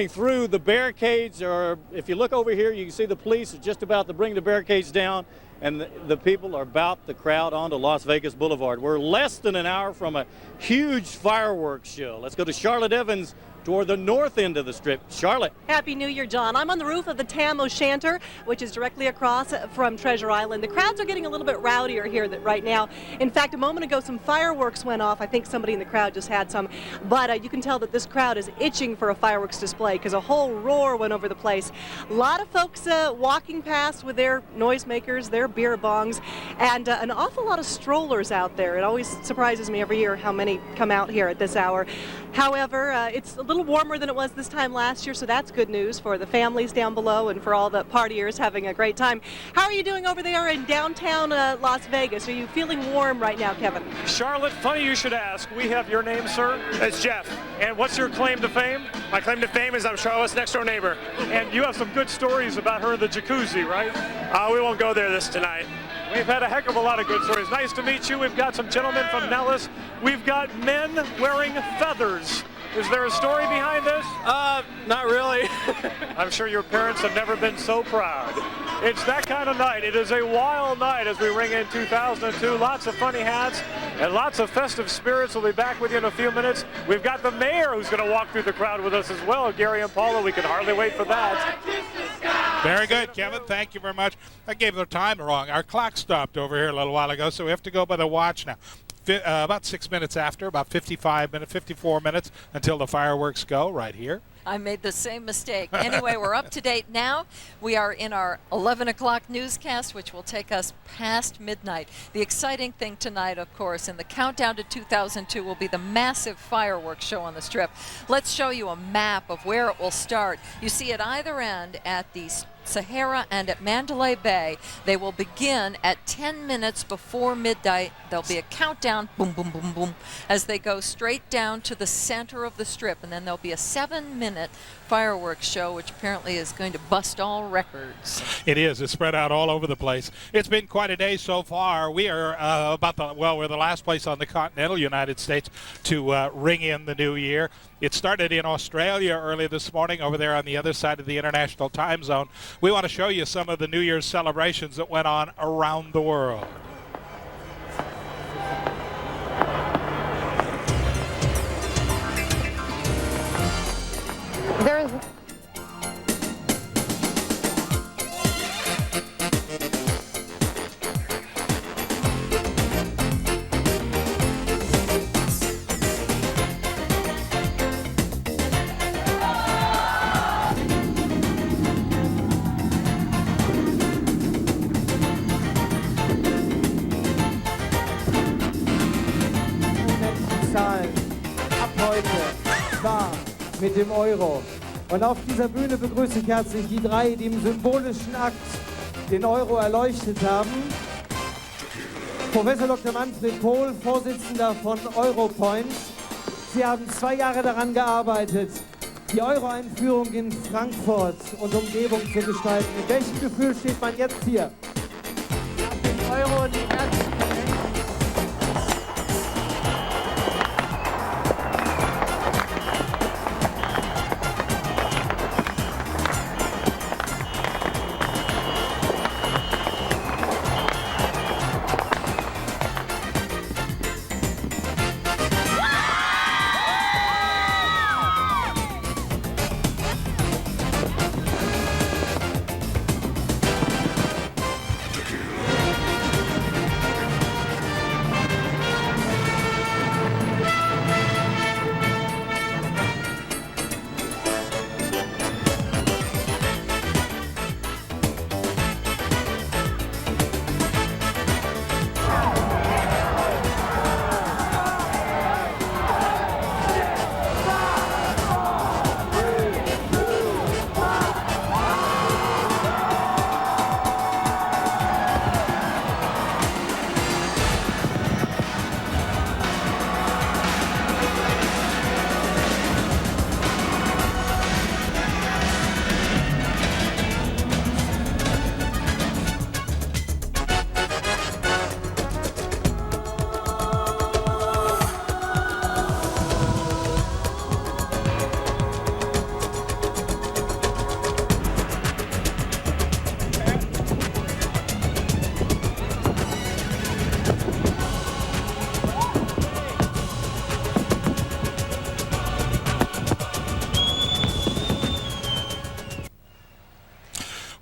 through. The barricades are, if you look over here, you can see the police is just about to bring the barricades down, and the people are about to crowd onto Las Vegas Boulevard. We're less than an hour from a huge fireworks show. Let's go to Charlotte Evans toward the north end of the Strip. Charlotte. Happy New Year, John. I'm on the roof of the Tam O'Shanter, which is directly across from Treasure Island. The crowds are getting a little bit rowdier here right now. In fact, a moment ago, some fireworks went off. I think somebody in the crowd just had some. But you can tell that this crowd is itching for a fireworks display because a whole roar went over the place. A lot of folks walking past with their noisemakers, their beer bongs, and an awful lot of strollers out there. It always surprises me every year how many come out here at this hour. However, it's a little warmer than it was this time last year, so that's good news for the families down below and for all the partiers having a great time. How are you doing over there in downtown Las Vegas? Are you feeling warm right now, Kevin? Charlotte, funny you should ask. We have your name, sir. It's Jeff. And what's your claim to fame? My claim to fame is I'm Charlotte's next door neighbor. And you have some good stories about her in the jacuzzi, right? We won't go there this tonight. We've had a heck of a lot of good stories. Nice to meet you. We've got some gentlemen from Nellis. We've got men wearing feathers. Is there a story behind this? Not really. I'm sure your parents have never been so proud. It's that kind of night. It is a wild night as we ring in 2002. Lots of funny hats and lots of festive spirits. We'll be back with you in a few minutes. We've got the mayor who's going to walk through the crowd with us as well, Gary and Paula. We can hardly wait for that. Very good, Kevin. Thank you very much. I gave the time wrong. Our clock stopped over here a little while ago, so we have to go by the watch now. About 6 minutes after, about 54 minutes until the fireworks go right here. I made the same mistake. Anyway, we're up to date now. We are in our 11 o'clock newscast, which will take us past midnight. The exciting thing tonight, of course, in the countdown to 2002 will be the massive fireworks show on the Strip. Let's show you a map of where it will start. You see at either end at the Sahara and at Mandalay Bay. They will begin at 10 minutes before midnight. There'll be a countdown, boom, boom, boom, boom, as they go straight down to the center of the Strip. And then there'll be a 7-minute fireworks show, which apparently is going to bust all records. It is. It's spread out all over the place. It's been quite a day so far. We are we're the last place on the continental United States to ring in the new year. It started in Australia early this morning over there on the other side of the international time zone. We want to show you some of the New Year's celebrations that went on around the world. There is. Zahlen ab heute war mit dem Euro. Und auf dieser Bühne begrüße ich herzlich die drei, die im symbolischen Akt den Euro erleuchtet haben. Professor Dr. Manfred Pohl, Vorsitzender von Europoint. Sie haben 2 Jahre daran gearbeitet, die Euro-Einführung in Frankfurt und Umgebung zu gestalten. Mit welchem Gefühl steht man jetzt hier? Den Euro die ganze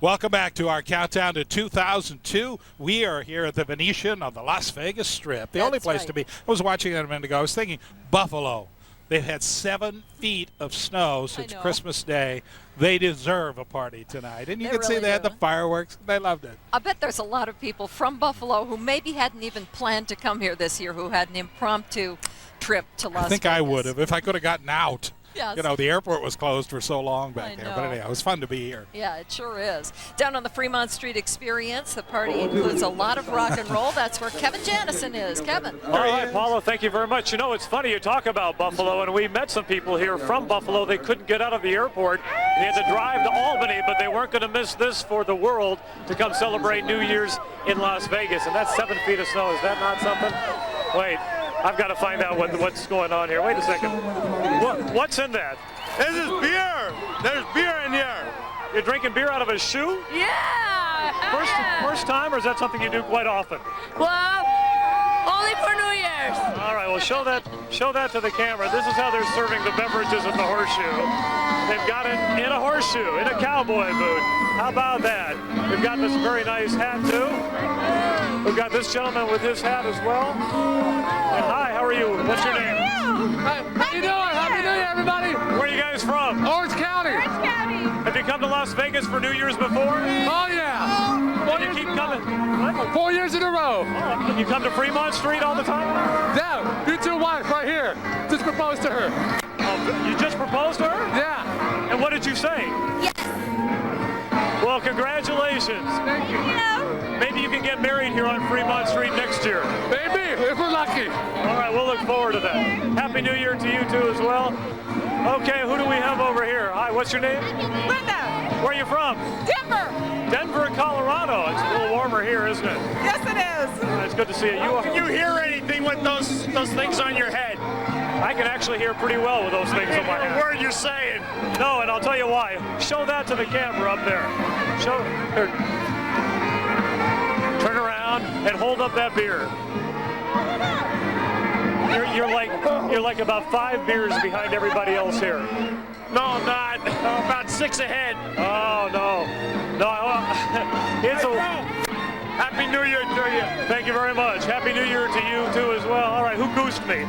Welcome back to our countdown to 2002. We are here at the Venetian on the Las Vegas Strip, the only place to be. I was watching that a minute ago. I was thinking, Buffalo. They've had 7 feet of snow since Christmas Day. They deserve a party tonight. And you can see they had the fireworks. They loved it. I bet there's a lot of people from Buffalo who maybe hadn't even planned to come here this year, who had an impromptu trip to Las Vegas. I think I would have if I could have gotten out. Yes. You know, the airport was closed for so long back there. But anyhow, it was fun to be here. Yeah, it sure is. Down on the Fremont Street Experience, the party includes a lot of rock and roll. That's where Kevin Janison is. Kevin. All right, Paula, thank you very much. You know, it's funny you talk about Buffalo, and we met some people here from Buffalo. They couldn't get out of the airport. They had to drive to Albany, but they weren't going to miss this for the world to come celebrate New Year's in Las Vegas. And that's 7 feet of snow. Is that not something? Wait. I've got to find out what's going on here. Wait a second. What's in that? This is beer. There's beer in here. You're drinking beer out of a shoe? Yeah. First time, or is that something you do quite often? Well, only for New Year's. All right, well, show that to the camera. This is how they're serving the beverages at the horseshoe. They've got it in a horseshoe, in a cowboy boot. How about that? We've got this very nice hat, too. We've got this gentleman with his hat as well. And hi, how are you? What's your name? Hi, how you doing? Happy New Year, everybody. Where are you guys from? Orange County. Have you come to Las Vegas for New Year's before? Oh, yeah. And you keep coming? What? 4 years in a row. Oh, you come to Fremont Street all the time? Yeah, future wife right here. Just proposed to her. Oh, you just proposed to her? Yeah. And what did you say? Yes. Well, congratulations. Thank you. Maybe you can get married here on Fremont Street next year. Maybe, if we're lucky. All right, we'll look forward to that. Happy New Year to you, too, as well. Okay, who do we have over here? Hi, what's your name? Linda. Where are you from? Denver. Denver, Colorado. It's a little warmer here, isn't it? Yes, it is. It's good to see you. Can you hear anything with those things on your head? I can actually hear pretty well with those things on my head. What word you're saying? No, and I'll tell you why. Show that to the camera up there. Show. Here. Turn around and hold up that beer. You're like about 5 beers behind everybody else here. No, I'm not. I'm about 6 ahead. Oh no, it's a. Happy New Year to you. Thank you very much. Happy New Year to you too as well. All right, who goosed me?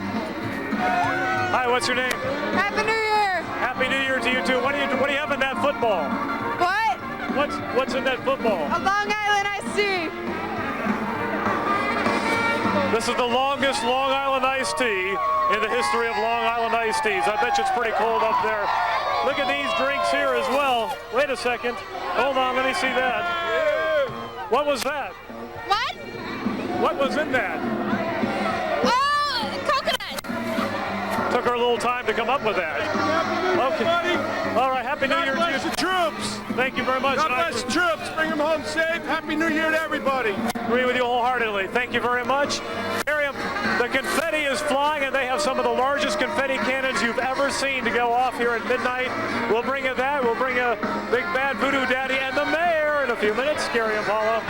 Hi, what's your name? Happy New Year. Happy New Year to you too. What do you have in that football? What? What's in that football? A Long Island iced tea. This is the longest Long Island iced tea in the history of Long Island iced teas. I bet you it's pretty cold up there. Look at these drinks here as well. Wait a second. Hold on, let me see that. What was that? What? What was in that? Oh, coconut. Took her a little time to come up with that. Okay. All right, Happy New Year to you. The troops. Thank you very much. God bless the troops. Bring them home safe. Happy New Year to everybody. Agree with you wholeheartedly. Thank you very much. Miriam, the confetti is flying, and they have some of the largest confetti cannons you've ever seen to go off here at midnight. We'll bring you that. We'll bring you Big Bad Voodoo Daddy and the mayor in a few minutes. Gary and Paula.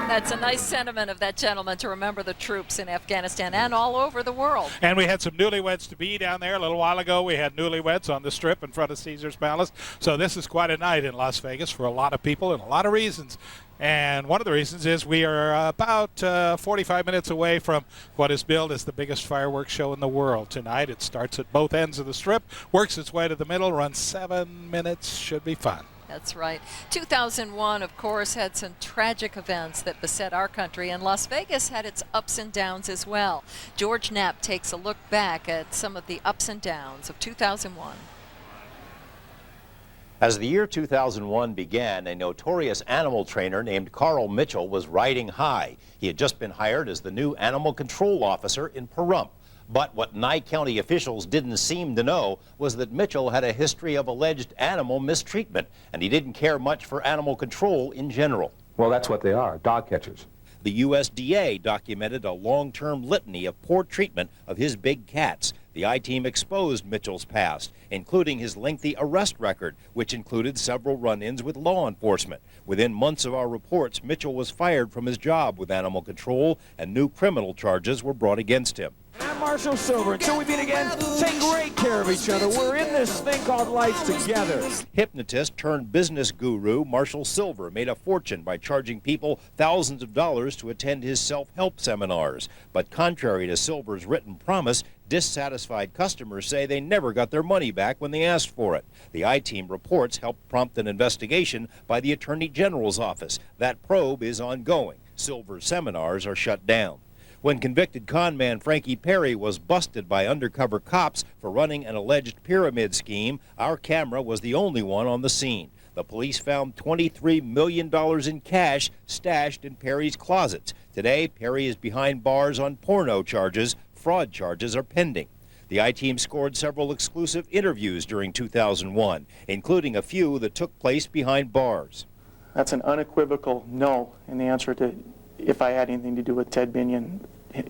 That's a nice sentiment of that gentleman to remember the troops in Afghanistan and all over the world. And we had some newlyweds to be down there. A little while ago, we had newlyweds on the Strip in front of Caesar's Palace. So this is quite a night in Las Vegas for a lot of people and a lot of reasons. And one of the reasons is we are about 45 minutes away from what is billed as the biggest fireworks show in the world tonight. It starts at both ends of the Strip, works its way to the middle, runs 7 minutes, should be fun. That's right. 2001, of course, had some tragic events that beset our country, and Las Vegas had its ups and downs as well. George Knapp takes a look back at some of the ups and downs of 2001. As the year 2001 began, a notorious animal trainer named Carl Mitchell was riding high. He had just been hired as the new animal control officer in Pahrump. But what Nye County officials didn't seem to know was that Mitchell had a history of alleged animal mistreatment, and he didn't care much for animal control in general. Well, that's what they are, dog catchers. The USDA documented a long-term litany of poor treatment of his big cats. The I-Team exposed Mitchell's past, including his lengthy arrest record, which included several run-ins with law enforcement. Within months of our reports, Mitchell was fired from his job with animal control, and new criminal charges were brought against him. Marshall Silver. Until we meet again, take great care of each other. We're in this thing called life together. Hypnotist turned business guru Marshall Silver made a fortune by charging people thousands of dollars to attend his self-help seminars. But contrary to Silver's written promise, dissatisfied customers say they never got their money back when they asked for it. The I-Team reports helped prompt an investigation by the Attorney General's office. That probe is ongoing. Silver's seminars are shut down. When convicted conman Frankie Perry was busted by undercover cops for running an alleged pyramid scheme, our camera was the only one on the scene. The police found $23 million in cash stashed in Perry's closets. Today, Perry is behind bars on porno charges. Fraud charges are pending. The I-Team scored several exclusive interviews during 2001, including a few that took place behind bars. That's an unequivocal no in the answer to if I had anything to do with Ted Binion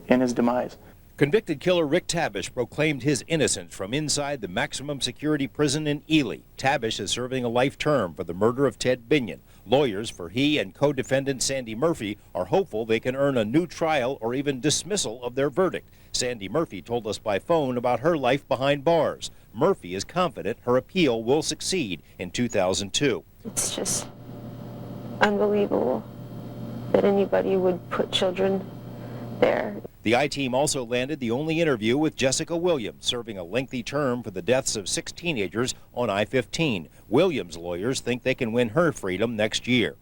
and his demise. Convicted killer Rick Tabish proclaimed his innocence from inside the maximum security prison in Ely. Tabish is serving a life term for the murder of Ted Binion. Lawyers for he and co-defendant Sandy Murphy are hopeful they can earn a new trial or even dismissal of their verdict. Sandy Murphy told us by phone about her life behind bars. Murphy is confident her appeal will succeed in 2002. It's just unbelievable that anybody would put children there. The I-Team also landed the only interview with Jessica Williams, serving a lengthy term for the deaths of 6 teenagers on I-15. Williams' lawyers think they can win her freedom next year.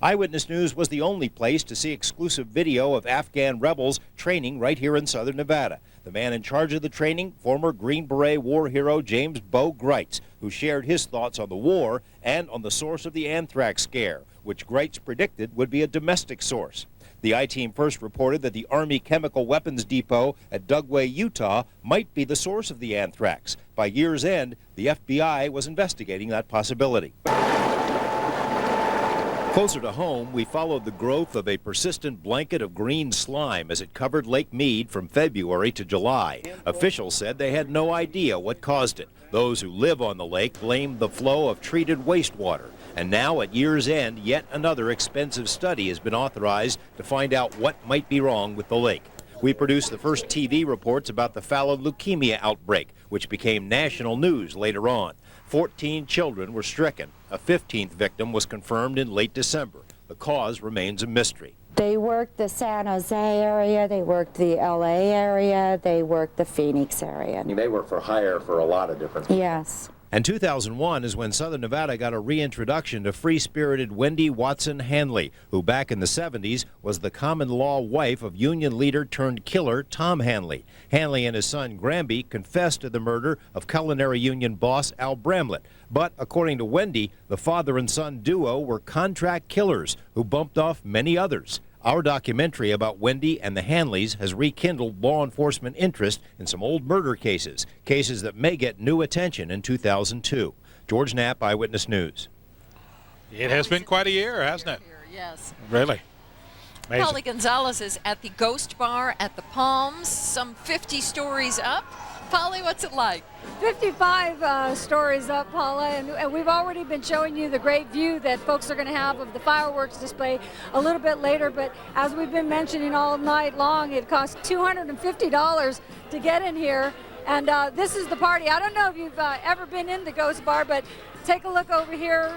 Eyewitness News was the only place to see exclusive video of Afghan rebels training right here in southern Nevada. The man in charge of the training, former Green Beret war hero James Bo Greitz, who shared his thoughts on the war and on the source of the anthrax scare, which Greitz predicted would be a domestic source. The I-Team first reported that the Army Chemical Weapons Depot at Dugway, Utah, might be the source of the anthrax. By year's end, the FBI was investigating that possibility. Closer to home, we followed the growth of a persistent blanket of green slime as it covered Lake Mead from February to July. Officials said they had no idea what caused it. Those who live on the lake blamed the flow of treated wastewater. And now, at year's end, yet another expensive study has been authorized to find out what might be wrong with the lake. We produced the first TV reports about the Fallon leukemia outbreak, which became national news later on. 14 children were stricken. A 15th victim was confirmed in late December. The cause remains a mystery. They worked the San Jose area, they worked the LA area, they worked the Phoenix area. They were for hire for a lot of different people. Yes. And 2001 is when Southern Nevada got a reintroduction to free-spirited Wendy Watson Hanley, who back in the 70s was the common-law wife of union leader-turned-killer Tom Hanley. Hanley and his son Granby confessed to the murder of culinary union boss Al Bramlett. But according to Wendy, the father and son duo were contract killers who bumped off many others. Our documentary about Wendy and the Hanleys has rekindled law enforcement interest in some old murder cases, cases that may get new attention in 2002. George Knapp, Eyewitness News. It has been quite a year, hasn't it? Yes. Really. Amazing. Polly Gonzalez is at the Ghost Bar at the Palms, some 50 stories up. Polly, what's it like? 55 stories up, Paula, and we've already been showing you the great view that folks are going to have of the fireworks display a little bit later, but as we've been mentioning all night long, it costs $250 to get in here, and this is the party. I don't know if you've ever been in the Ghost Bar, but take a look over here.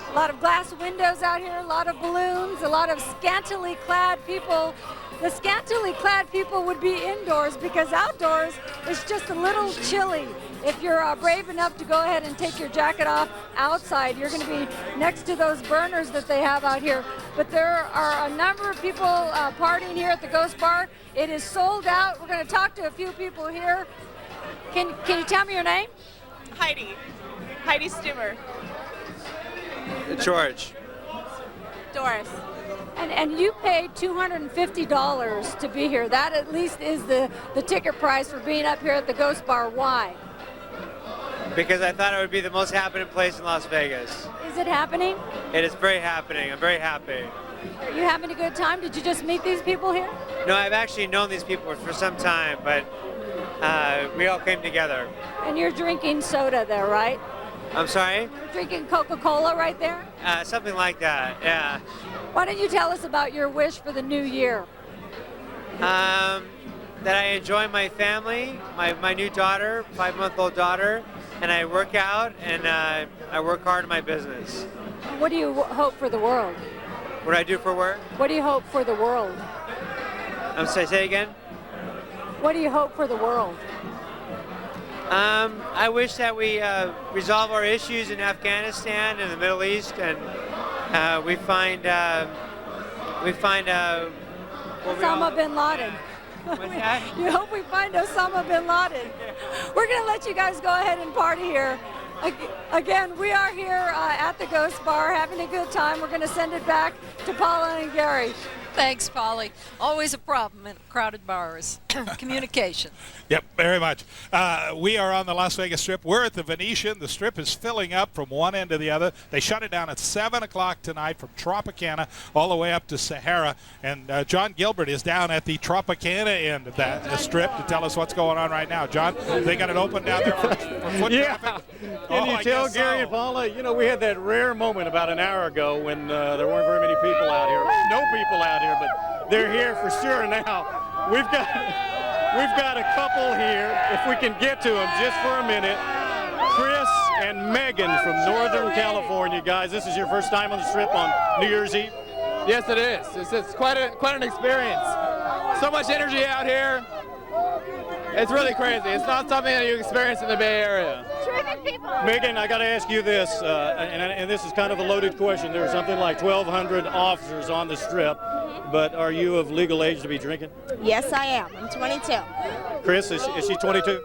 A lot of glass windows out here, a lot of balloons, a lot of scantily clad people. The scantily clad people would be indoors because outdoors it's just a little chilly. If you're brave enough to go ahead and take your jacket off outside, you're going to be next to those burners that they have out here. But there are a number of people partying here at the Ghost Bar. It is sold out. We're going to talk to a few people here. Can you tell me your name? Heidi Stummer. George. Doris. And you paid $250 to be here. That at least is the ticket price for being up here at the Ghost Bar. Why? Because I thought it would be the most happening place in Las Vegas. Is it happening? It is very happening. I'm very happy. Are you having a good time? Did you just meet these people here? No, I've actually known these people for some time, but we all came together. And you're drinking soda there, right? I'm sorry? Drinking Coca-Cola right there? Something like that, yeah. Why don't you tell us about your wish for the new year? That I enjoy my family, my new daughter, 5-month-old daughter, and I work out and I work hard in my business. What do you hope for the world? What do I do for work? What do you hope for the world? I'm sorry, say again? What do you hope for the world? I wish that we resolve our issues in Afghanistan and the Middle East, and we find Osama bin Laden. What's that? You hope we find Osama bin Laden. We're going to let you guys go ahead and party here. Again, we are here at the Ghost Bar having a good time. We're going to send it back to Paula and Gary. Thanks, Polly. Always a problem in crowded bars. Communication. Yep, very much. We are on the Las Vegas Strip. We're at the Venetian. The Strip is filling up from one end to the other. They shut it down at 7 o'clock tonight from Tropicana all the way up to Sahara. And John Gilbert is down at the Tropicana end of that Strip to tell us what's going on right now. John, they got it open down there for foot traffic? Can you tell Gary and Paula, you know, we had that rare moment about an hour ago when there weren't very many people out here. No people out here, but they're here for sure now. We've got a couple here, if we can get to them just for a minute. Chris and Megan from Northern California. Guys, this is your first time on the Strip on New Year's Eve? Yes, it is. It's quite an experience. So much energy out here. It's really crazy. It's not something that you experience in the Bay Area. Terrific people. Megan, I got to ask you this, and this is kind of a loaded question. There are something like 1,200 officers on the Strip, but are you of legal age to be drinking? Yes, I am. I'm 22. Chris, is she 22?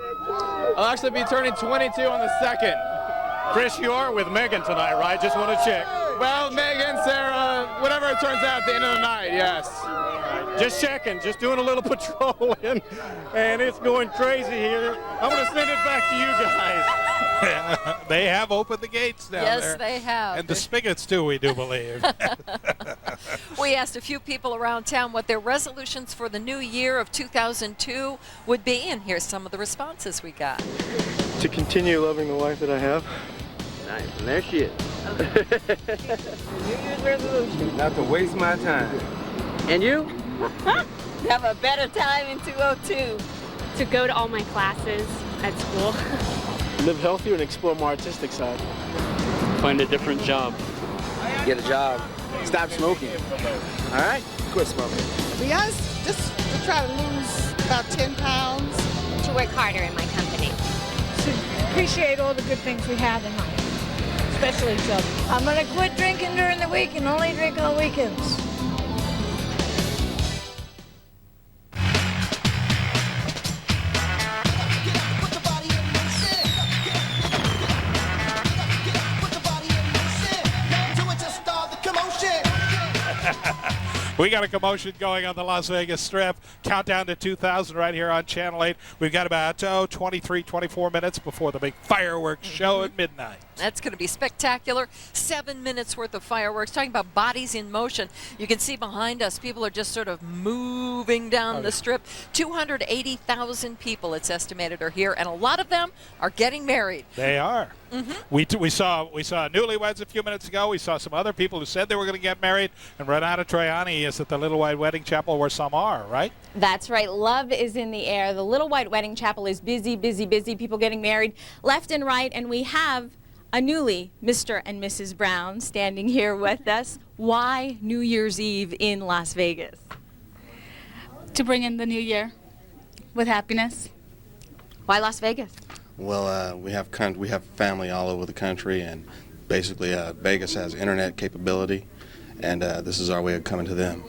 I'll actually be turning 22 on the 2nd. Chris, you are with Megan tonight, right? Just want to check. Well, Megan, Sarah, whatever it turns out at the end of the night, yes. Just checking, just doing a little patrolling, and it's going crazy here. I'm going to send it back to you guys. They have opened the gates down there. Yes, they have. And the spigots, too, we do believe. We asked a few people around town what their resolutions for the new year of 2002 would be, and here's some of the responses we got. To continue loving the wife that I have. Nice, and there she is. New Year's resolution. Not to waste my time. And you? Have a better time in 2002. To go to all my classes at school. Live healthier and explore my artistic side. Find a different job. Get a job. Stop smoking. All right? Quit smoking. To be honest, just to try to lose about 10 pounds. To work harder in my company. To appreciate all the good things we have in life, especially each other. I'm going to quit drinking during the week and only drink on weekends. We got a commotion going on the Las Vegas Strip. Countdown to 2000 right here on Channel 8. We've got about 23, 24 minutes before the big fireworks show at midnight. That's going to be spectacular. 7 minutes worth of fireworks. Talking about bodies in motion. You can see behind us, people are just sort of moving down the Strip. 280,000 people, it's estimated, are here, and a lot of them are getting married. They are. Mm-hmm. We saw newlyweds a few minutes ago. We saw some other people who said they were going to get married, and Renata Troiani is at the Little White Wedding Chapel where some are, right? That's right. Love is in the air. The Little White Wedding Chapel is busy, busy, busy. People getting married left and right, and we have a newly Mr. and Mrs. Brown standing here with us. Why New Year's Eve in Las Vegas? To bring in the new year with happiness. Why Las Vegas? Well, we have family all over the country, and basically Vegas has internet capability, and this is our way of coming to them.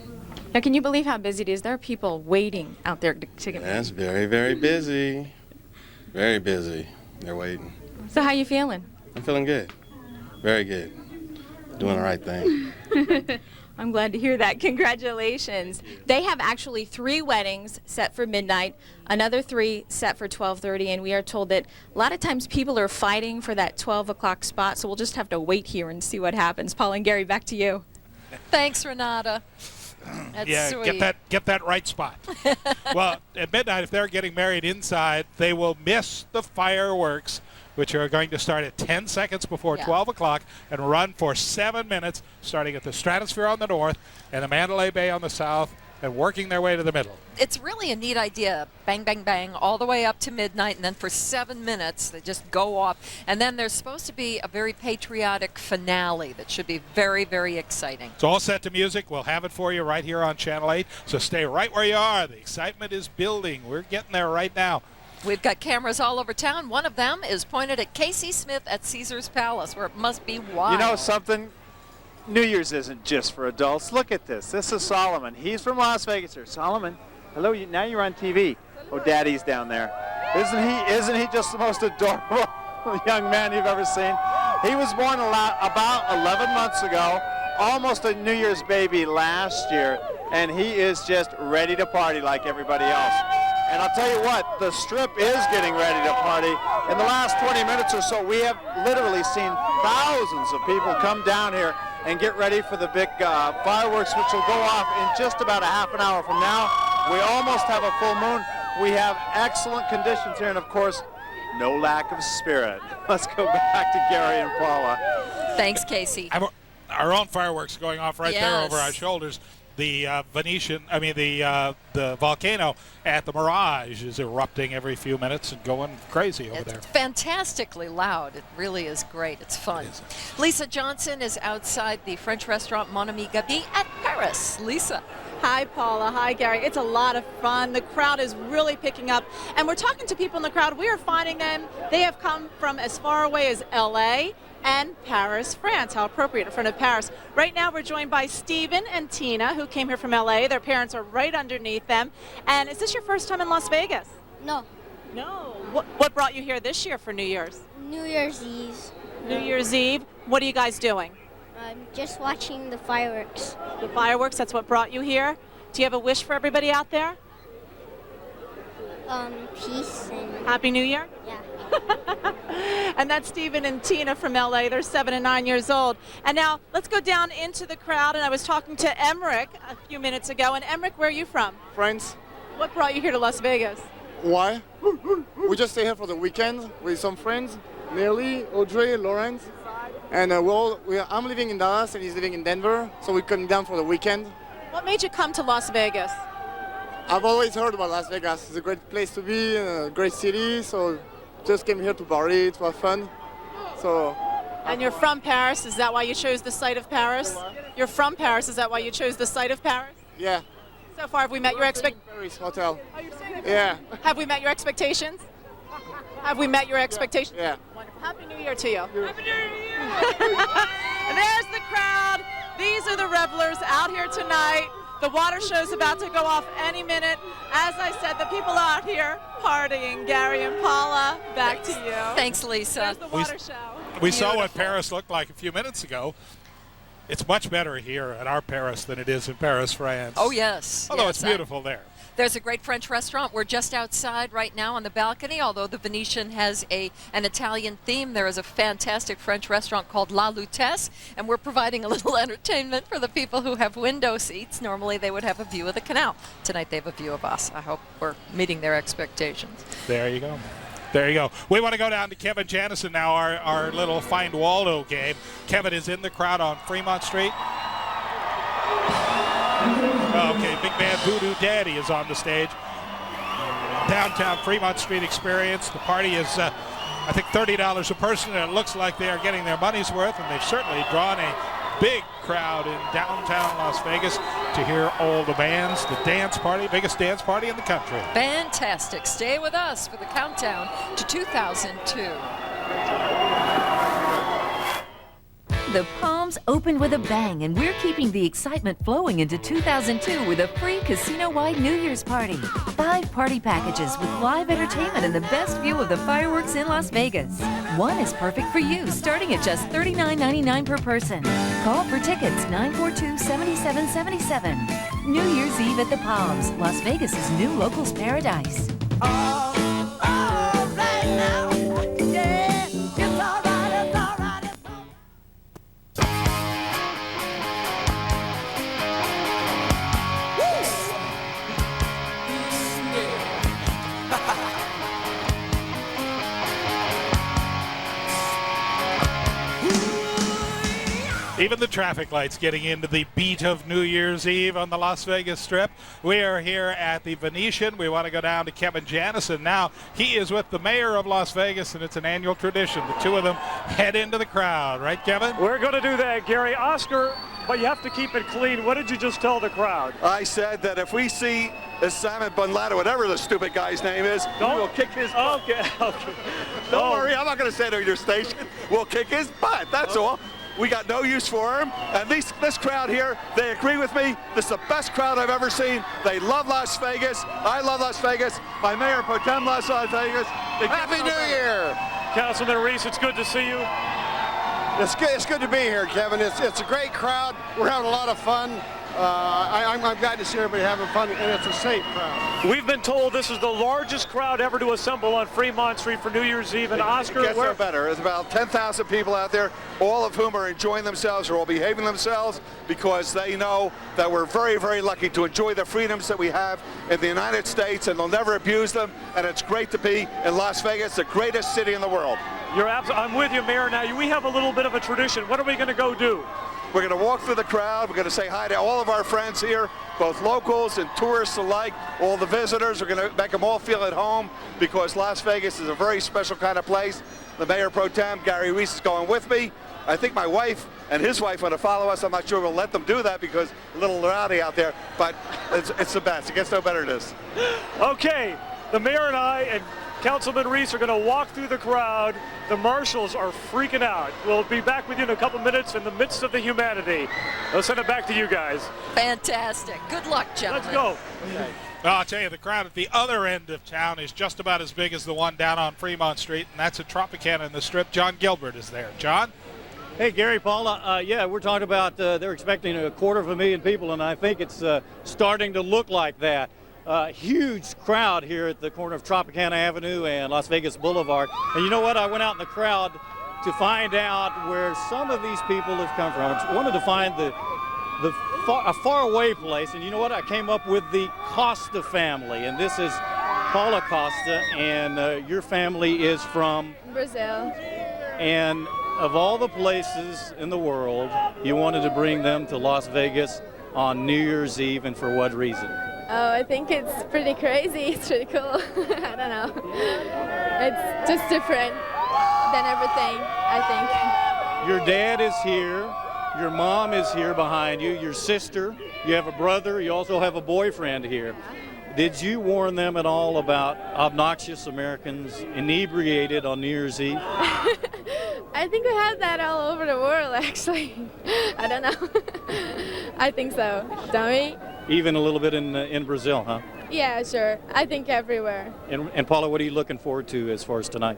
Now, can you believe how busy it is? There are people waiting out there to get married. It's very, very busy. Very busy. They're waiting. So how you feeling? I'm feeling good. Very good. Doing the right thing. I'm glad to hear that. Congratulations. They have actually 3 weddings set for midnight, another 3 set for 12:30, and we are told that a lot of times people are fighting for that 12 o'clock spot, so we'll just have to wait here and see what happens. Paul and Gary, back to you. Thanks, Renata. That's sweet. Get that right spot. Well, at midnight, if they're getting married inside, they will miss the fireworks. which are going to start at 10 seconds before 12 o'clock and run for 7 minutes, starting at the Stratosphere on the north and the Mandalay Bay on the south, and working their way to the middle. It's really a neat idea. Bang, bang, bang, all the way up to midnight, and then for 7 minutes, they just go off. And then there's supposed to be a very patriotic finale that should be very, very exciting. It's all set to music. We'll have it for you right here on Channel 8. So stay right where you are. The excitement is building. We're getting there right now. We've got cameras all over town. One of them is pointed at Casey Smith at Caesar's Palace, where it must be wild. You know something? New Year's isn't just for adults. Look at this. This is Solomon. He's from Las Vegas. Here, Solomon. Hello. Now you're on TV. Oh, Daddy's down there. Isn't he just the most adorable young man you've ever seen? He was born about 11 months ago, almost a New Year's baby last year, and he is just ready to party like everybody else. And I'll tell you what, the Strip is getting ready to party. In the last 20 minutes or so, we have literally seen thousands of people come down here and get ready for the big fireworks, which will go off in just about a half an hour from now. We almost have a full moon. We have excellent conditions here, and of course, no lack of spirit. Let's go back to Gary and Paula. Thanks, Casey. Our own fireworks going off right there over our shoulders. The the volcano at the Mirage is erupting every few minutes and going crazy over there. It's fantastically loud. It really is great. It's fun. Lisa Johnson is outside the French restaurant Mon Ami Gabi at Paris. Lisa. Hi, Paula. Hi, Gary. It's a lot of fun. The crowd is really picking up. And we're talking to people in the crowd. We are finding them. They have come from as far away as L.A., and Paris, France. How appropriate, in front of Paris. Right now we're joined by Stephen and Tina, who came here from LA. Their parents are right underneath them. And is this your first time in Las Vegas? No. No. What brought you here this year for New Year's? New Year's Eve. New Year's Eve. What are you guys doing? I'm just watching the fireworks. The fireworks, that's what brought you here? Do you have a wish for everybody out there? Peace and... Happy New Year? Yeah. And that's Stephen and Tina from LA. They're 7 and 9 years old. And now let's go down into the crowd. And I was talking to Emmerich a few minutes ago. And Emmerich, where are you from? France. What brought you here to Las Vegas? Why? We just stay here for the weekend with some friends, Nelly, Audrey, Lawrence. And I'm living in Dallas and he's living in Denver. So we're coming down for the weekend. What made you come to Las Vegas? I've always heard about Las Vegas. It's a great place to be, a great city. So just came here to party, to have fun. So. And you're from Paris. Is that why you chose the site of Paris? You're from Paris. Is that why you chose the site of Paris? Yeah. So far, have we met your expectations? Paris Hotel. Oh, you're staying at Yeah. Have we met your expectations? Have we met your expectations? Yeah. Wonderful. Happy New Year to you. Happy New Year. And there's the crowd. These are the revelers out here tonight. The water show's about to go off any minute. As I said, the people out here partying. Gary and Paula, back to you. Thanks, Lisa. There's the water show. We saw what Paris looked like a few minutes ago. It's much better here at our Paris than it is in Paris, France. Oh, yes. Although yes, it's beautiful there. There's a great French restaurant. We're just outside right now on the balcony. Although the Venetian has an Italian theme, there is a fantastic French restaurant called La Lutèce, and we're providing a little entertainment for the people who have window seats. Normally they would have a view of the canal. Tonight they have a view of us. I hope we're meeting their expectations. There you go. There you go. We want to go down to Kevin Janison now, our little Find Waldo game. Kevin is in the crowd on Fremont Street. Okay, big man Voodoo Daddy is on the stage. Downtown Fremont Street experience. The party is, I think, $30 a person, and it looks like they are getting their money's worth, and they've certainly drawn a big crowd in downtown Las Vegas to hear all the bands. The dance party, biggest dance party in the country. Fantastic. Stay with us for the countdown to 2002. The Palms opened with a bang, and we're keeping the excitement flowing into 2002 with a free casino-wide New Year's party. 5 party packages with live entertainment and the best view of the fireworks in Las Vegas. One is perfect for you, starting at just $39.99 per person. Call for tickets 942-7777. New Year's Eve at the Palms, Las Vegas's new locals paradise. All right now. Yeah, it's all right. Even the traffic lights getting into the beat of New Year's Eve on the Las Vegas Strip. We are here at the Venetian. We want to go down to Kevin Janison now. He is with the mayor of Las Vegas, and it's an annual tradition. The two of them head into the crowd. Right, Kevin? We're going to do that, Gary. Oscar, but you have to keep it clean. What did you just tell the crowd? I said that if we see Simon Bunlata, whatever the stupid guy's name is, we will kick his butt. Okay. Don't worry, I'm not going to say it on your station. We'll kick his butt, that's all. We got no use for him. And this crowd here, they agree with me. This is the best crowd I've ever seen. They love Las Vegas. I love Las Vegas. My mayor pro tem loves Las Vegas. Happy New Year! Councilman Reese, it's good to see you. It's good to be here, Kevin. It's a great crowd. We're having a lot of fun. I'm glad to see everybody having fun, and it's a safe crowd. We've been told this is the largest crowd ever to assemble on Fremont Street for New Year's Eve. And Oscar, it gets no better. There's about 10,000 people out there, all of whom are enjoying themselves or all behaving themselves because they know that we're very, very lucky to enjoy the freedoms that we have in the United States, and they'll never abuse them. And it's great to be in Las Vegas, the greatest city in the world. I'm with you, Mayor. Now, we have a little bit of a tradition. What are we going to go do? We're going to walk through the crowd. We're going to say hi to all of our friends here, both locals and tourists alike, all the visitors. We're going to make them all feel at home because Las Vegas is a very special kind of place. The Mayor Pro Tem, Gary Reese, is going with me. I think my wife and his wife want to follow us. I'm not sure we'll let them do that because a little rowdy out there, but it's the best. It gets no better than this. Okay, the Mayor and I and Councilman Reese are going to walk through the crowd. The marshals are freaking out. We'll be back with you in a couple minutes in the midst of the humanity. I'll send it back to you guys. Fantastic. Good luck, gentlemen. Let's go. Okay. Well, I'll tell you, the crowd at the other end of town is just about as big as the one down on Fremont Street, and that's at Tropicana in the Strip. John Gilbert is there. John? Hey, Gary, Paula, yeah, we're talking about they're expecting 250,000 people, and I think it's starting to look like that. Huge crowd here at the corner of Tropicana Avenue and Las Vegas Boulevard. And you know what? I went out in the crowd to find out where some of these people have come from. I wanted to find a faraway place, and you know what? I came up with the Costa family, and this is Paula Costa, and your family is from? Brazil. And of all the places in the world, you wanted to bring them to Las Vegas on New Year's Eve, and for what reason? Oh, I think it's pretty crazy. It's really cool. I don't know. It's just different than everything, I think. Your dad is here. Your mom is here behind you. Your sister. You have a brother. You also have a boyfriend here. Did you warn them at all about obnoxious Americans inebriated on New Year's Eve? I think we have that all over the world, actually. I don't know. I think so. Don't we? Even a little bit in Brazil, huh? Yeah, sure. I think everywhere. And Paula, what are you looking forward to as far as tonight?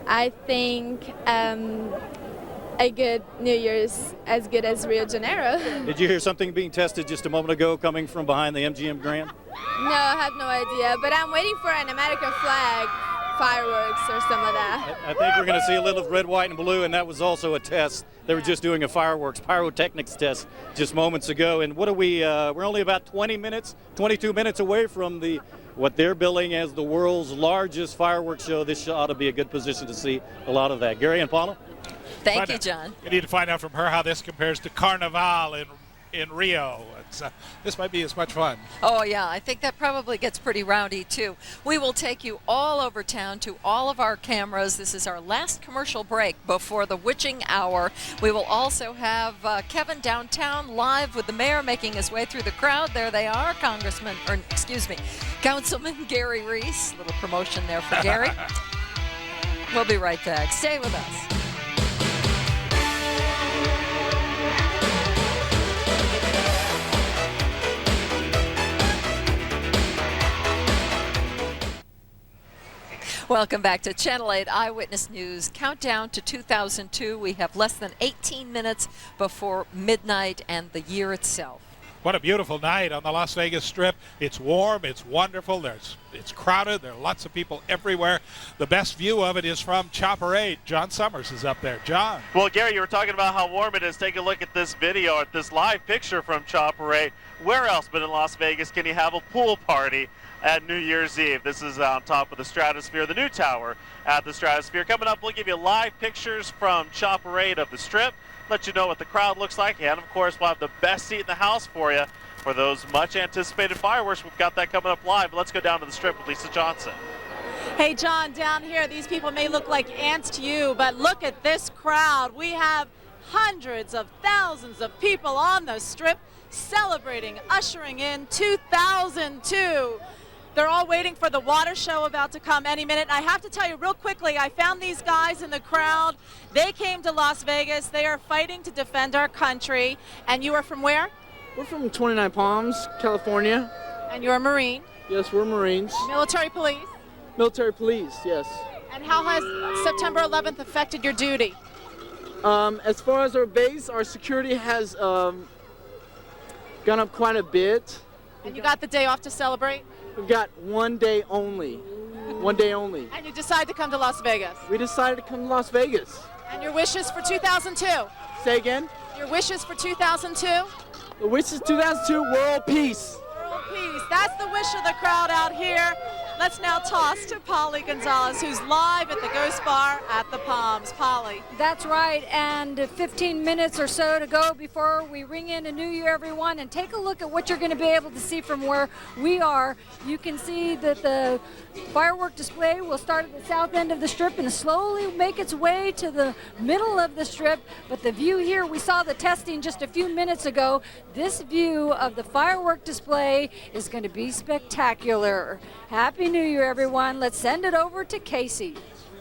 I think a good New Year's as good as Rio de Janeiro. Did you hear something being tested just a moment ago coming from behind the MGM Grand? No, I have no idea, but I'm waiting for an American flag, fireworks or some of that. I think we're going to see a little red, white, and blue, and that was also a test. They were just doing a pyrotechnics test just moments ago. And what are we're only about 22 minutes away from what they're billing as the world's largest fireworks show. This ought to be a good position to see a lot of that. Gary and Paula? Thank you, John. We need to find out from her how this compares to Carnival in Rio. This might be as much fun. Oh, yeah. I think that probably gets pretty rowdy, too. We will take you all over town to all of our cameras. This is our last commercial break before the witching hour. We will also have Kevin downtown live with the mayor making his way through the crowd. There they are, Councilman Gary Reese. Little promotion there for Gary. We'll be right back. Stay with us. Welcome back to Channel 8 Eyewitness News. Countdown to 2002. We have less than 18 minutes before midnight and the year itself. What a beautiful night on the Las Vegas Strip. It's warm, it's wonderful, it's crowded, there are lots of people everywhere. The best view of it is from Chopper 8. John Summers is up there. John. Well, Gary, you were talking about how warm it is. Take a look at this video, at this live picture from Chopper 8. Where else but in Las Vegas can you have a pool party at New Year's Eve? This is on top of the Stratosphere, the new tower at the Stratosphere. Coming up, we'll give you live pictures from Chopper 8 of the Strip. let you know what the crowd looks like, and of course we'll have the best seat in the house for you for those much anticipated fireworks. We've got that coming up live. But let's go down to the Strip with Lisa Johnson. Hey, John, down here, these people may look like ants to you, but look at this crowd. We have hundreds of thousands of people on the Strip celebrating, ushering in 2002. They're all waiting for the water show about to come any minute. I have to tell you real quickly, I found these guys in the crowd. They came to Las Vegas. They are fighting to defend our country. And you are from where? We're from 29 Palms, California. And you're a Marine? Yes, we're Marines. Military police? Military police, yes. And how has September 11th affected your duty? As far as our base, our security has gone up quite a bit. And you got the day off to celebrate? We've got 1 day only. 1 day only. And you decide to come to Las Vegas? We decided to come to Las Vegas. And your wishes for 2002? Say again? Your wishes for 2002? The wishes 2002, world peace. World peace. That's the wish of the crowd out here. Let's now toss to Polly Gonzalez, who's live at the Ghost Bar at the Palms. Polly. That's right, and 15 minutes or so to go before we ring in a new year, everyone, and take a look at what you're going to be able to see from where we are. You can see that the firework display will start at the south end of the Strip and slowly make its way to the middle of the Strip, but the view here, we saw the testing just a few minutes ago. This view of the firework display is going to be spectacular. Happy New Year, everyone. Let's send it over to Casey.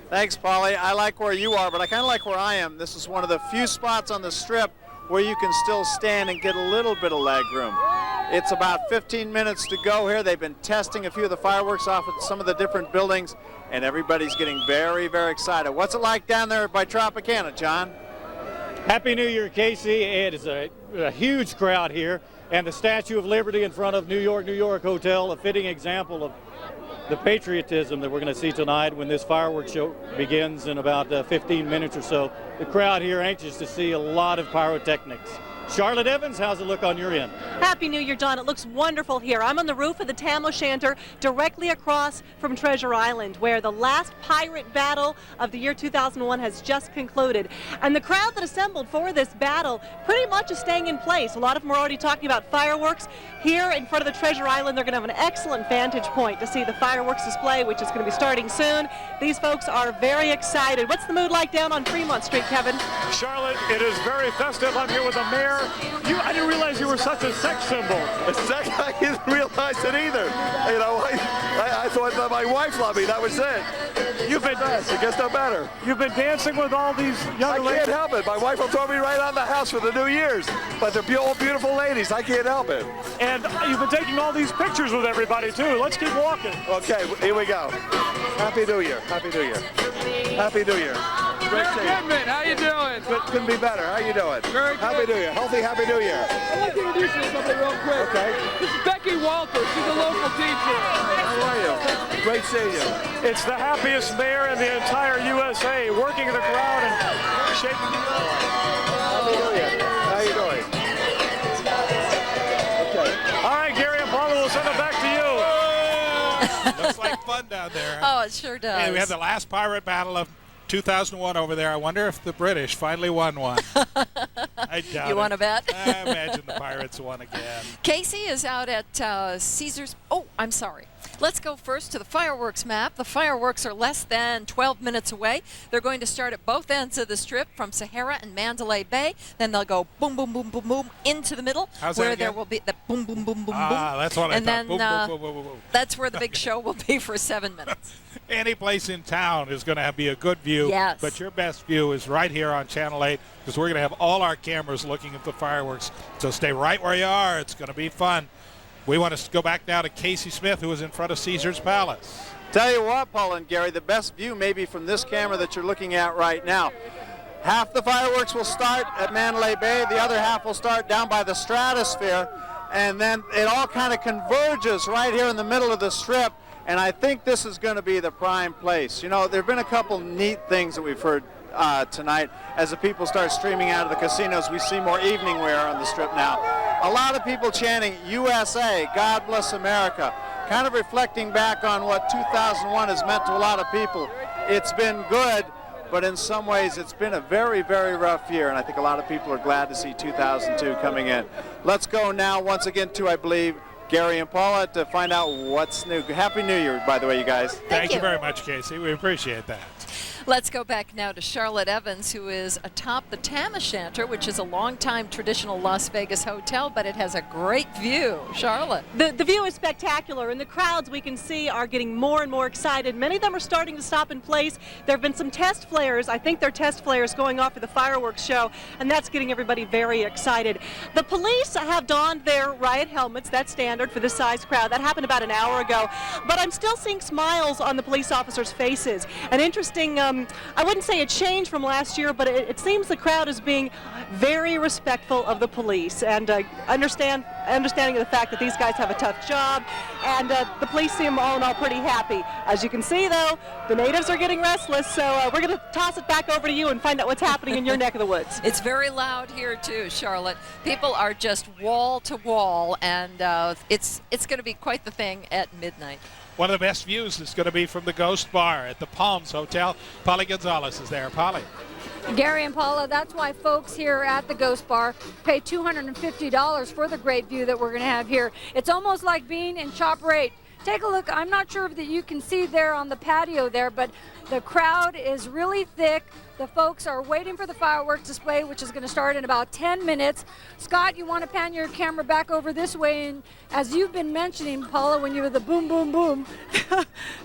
Thanks, Polly. I like where you are, but I kind of like where I am. This is one of the few spots on the Strip where you can still stand and get a little bit of leg room. It's about 15 minutes to go here. They've been testing a few of the fireworks off at some of the different buildings, and everybody's getting very, very excited. What's it like down there by Tropicana, John? Happy New Year, Casey. It is a huge crowd here, and the Statue of Liberty in front of New York Hotel, a fitting example of the patriotism that we're going to see tonight when this fireworks show begins in about 15 minutes or so. The crowd here anxious to see a lot of pyrotechnics. Charlotte Evans, how's it look on your end? Happy New Year, John. It looks wonderful here. I'm on the roof of the Tam O'Shanter directly across from Treasure Island, where the last pirate battle of the year 2001 has just concluded. And the crowd that assembled for this battle pretty much is staying in place. A lot of them are already talking about fireworks. Here in front of the Treasure Island, they're going to have an excellent vantage point to see the fireworks display, which is going to be starting soon. These folks are very excited. What's the mood like down on Fremont Street, Kevin? Charlotte, it is very festive. I'm here with the mayor. I didn't realize you were such a sex symbol. I didn't realize it either. You know, I thought that my wife loved me. That was it. You've been it gets no better. You've been dancing with all these young ladies. I can't help it. My wife will throw me right out of the house for the New Year's. But they're all beautiful ladies. I can't help it. And you've been taking all these pictures with everybody too. Let's keep walking. Okay, here we go. Happy New Year. Happy New Year. Happy New Year. Mayor Goodman, how you doing? Couldn't be better. How you doing? Very good. Happy New Year. Healthy Happy New Year. I'd like to introduce you to somebody real quick. Okay. This is Becky Walters. She's a local teacher. How are you? Great seeing you. It's the happiest mayor in the entire USA, working in the crowd and shaking the Happy New Year. How you doing? Okay. All right, Gary and Paula, we'll send it back to you. Looks like fun down there. Oh, it sure does. And we had the last pirate battle of 2001 over there. I wonder if the British finally won one. I doubt You it. want to bet? I imagine the Pirates won again. Casey is out at Caesars. Oh, I'm sorry. Let's go first to the fireworks map. The fireworks are less than 12 minutes away. They're going to start at both ends of the Strip from Sahara and Mandalay Bay. Then they'll go boom, boom, boom, boom, boom into the middle. How's where that there again? will be the boom, boom, boom, boom, Ah, boom. that's what I and thought. then Boom, boom, boom, boom, boom, boom. that's where the big show will be for 7 minutes. Any place in town is going to be a good view. Yes. But your best view is right here on Channel 8 because we're going to have all our cameras looking at the fireworks. So stay right where you are. It's going to be fun. We want to go back now to Casey Smith, who is in front of Caesar's Palace. Tell you what, Paul and Gary, the best view may be from this camera that you're looking at right now. Half the fireworks will start at Mandalay Bay. The other half will start down by the Stratosphere. And then it all kind of converges right here in the middle of the Strip. And I think this is going to be the prime place. You know, there have been a couple neat things that we've heard tonight. As the people start streaming out of the casinos, we see more evening wear on the Strip now. A lot of people chanting USA, God bless America, kind of reflecting back on what 2001 has meant to a lot of people. It's been good, but in some ways it's been a very, very rough year, and I think a lot of people are glad to see 2002 coming in. Let's go now once again to, I believe, Gary and Paula to find out what's new. Happy New Year, by the way, you guys. Thank you very much, Casey. We appreciate that. Let's go back now to Charlotte Evans, who is atop the Tam O'Shanter, which is a long-time traditional Las Vegas hotel, but it has a great view. Charlotte. The view is spectacular, and the crowds we can see are getting more and more excited. Many of them are starting to stop in place. There have been some test flares. I think they're test flares going off for the fireworks show, and that's getting everybody very excited. The police have donned their riot helmets. That's standard for this size crowd. That happened about an hour ago, but I'm still seeing smiles on the police officers' faces. An interesting I wouldn't say a change from last year, but it seems the crowd is being very respectful of the police and understanding of the fact that these guys have a tough job, and the police seem all in all pretty happy. As you can see, though, the natives are getting restless, so we're going to toss it back over to you and find out what's happening in your neck of the woods. It's very loud here, too, Charlotte. People are just wall to wall, and it's going to be quite the thing at midnight. One of the best views is going to be from the Ghost Bar at the Palms Hotel. Polly Gonzalez is there. Polly. Gary and Paula, that's why folks here at the Ghost Bar pay $250 for the great view that we're going to have here. It's almost like being in Chopper 8. Take a look. I'm not sure that you can see there on the patio there, but the crowd is really thick. The folks are waiting for the fireworks display, which is going to start in about 10 minutes. Scott, you want to pan your camera back over this way, and as you've been mentioning, Paula, when you were the boom, boom, boom,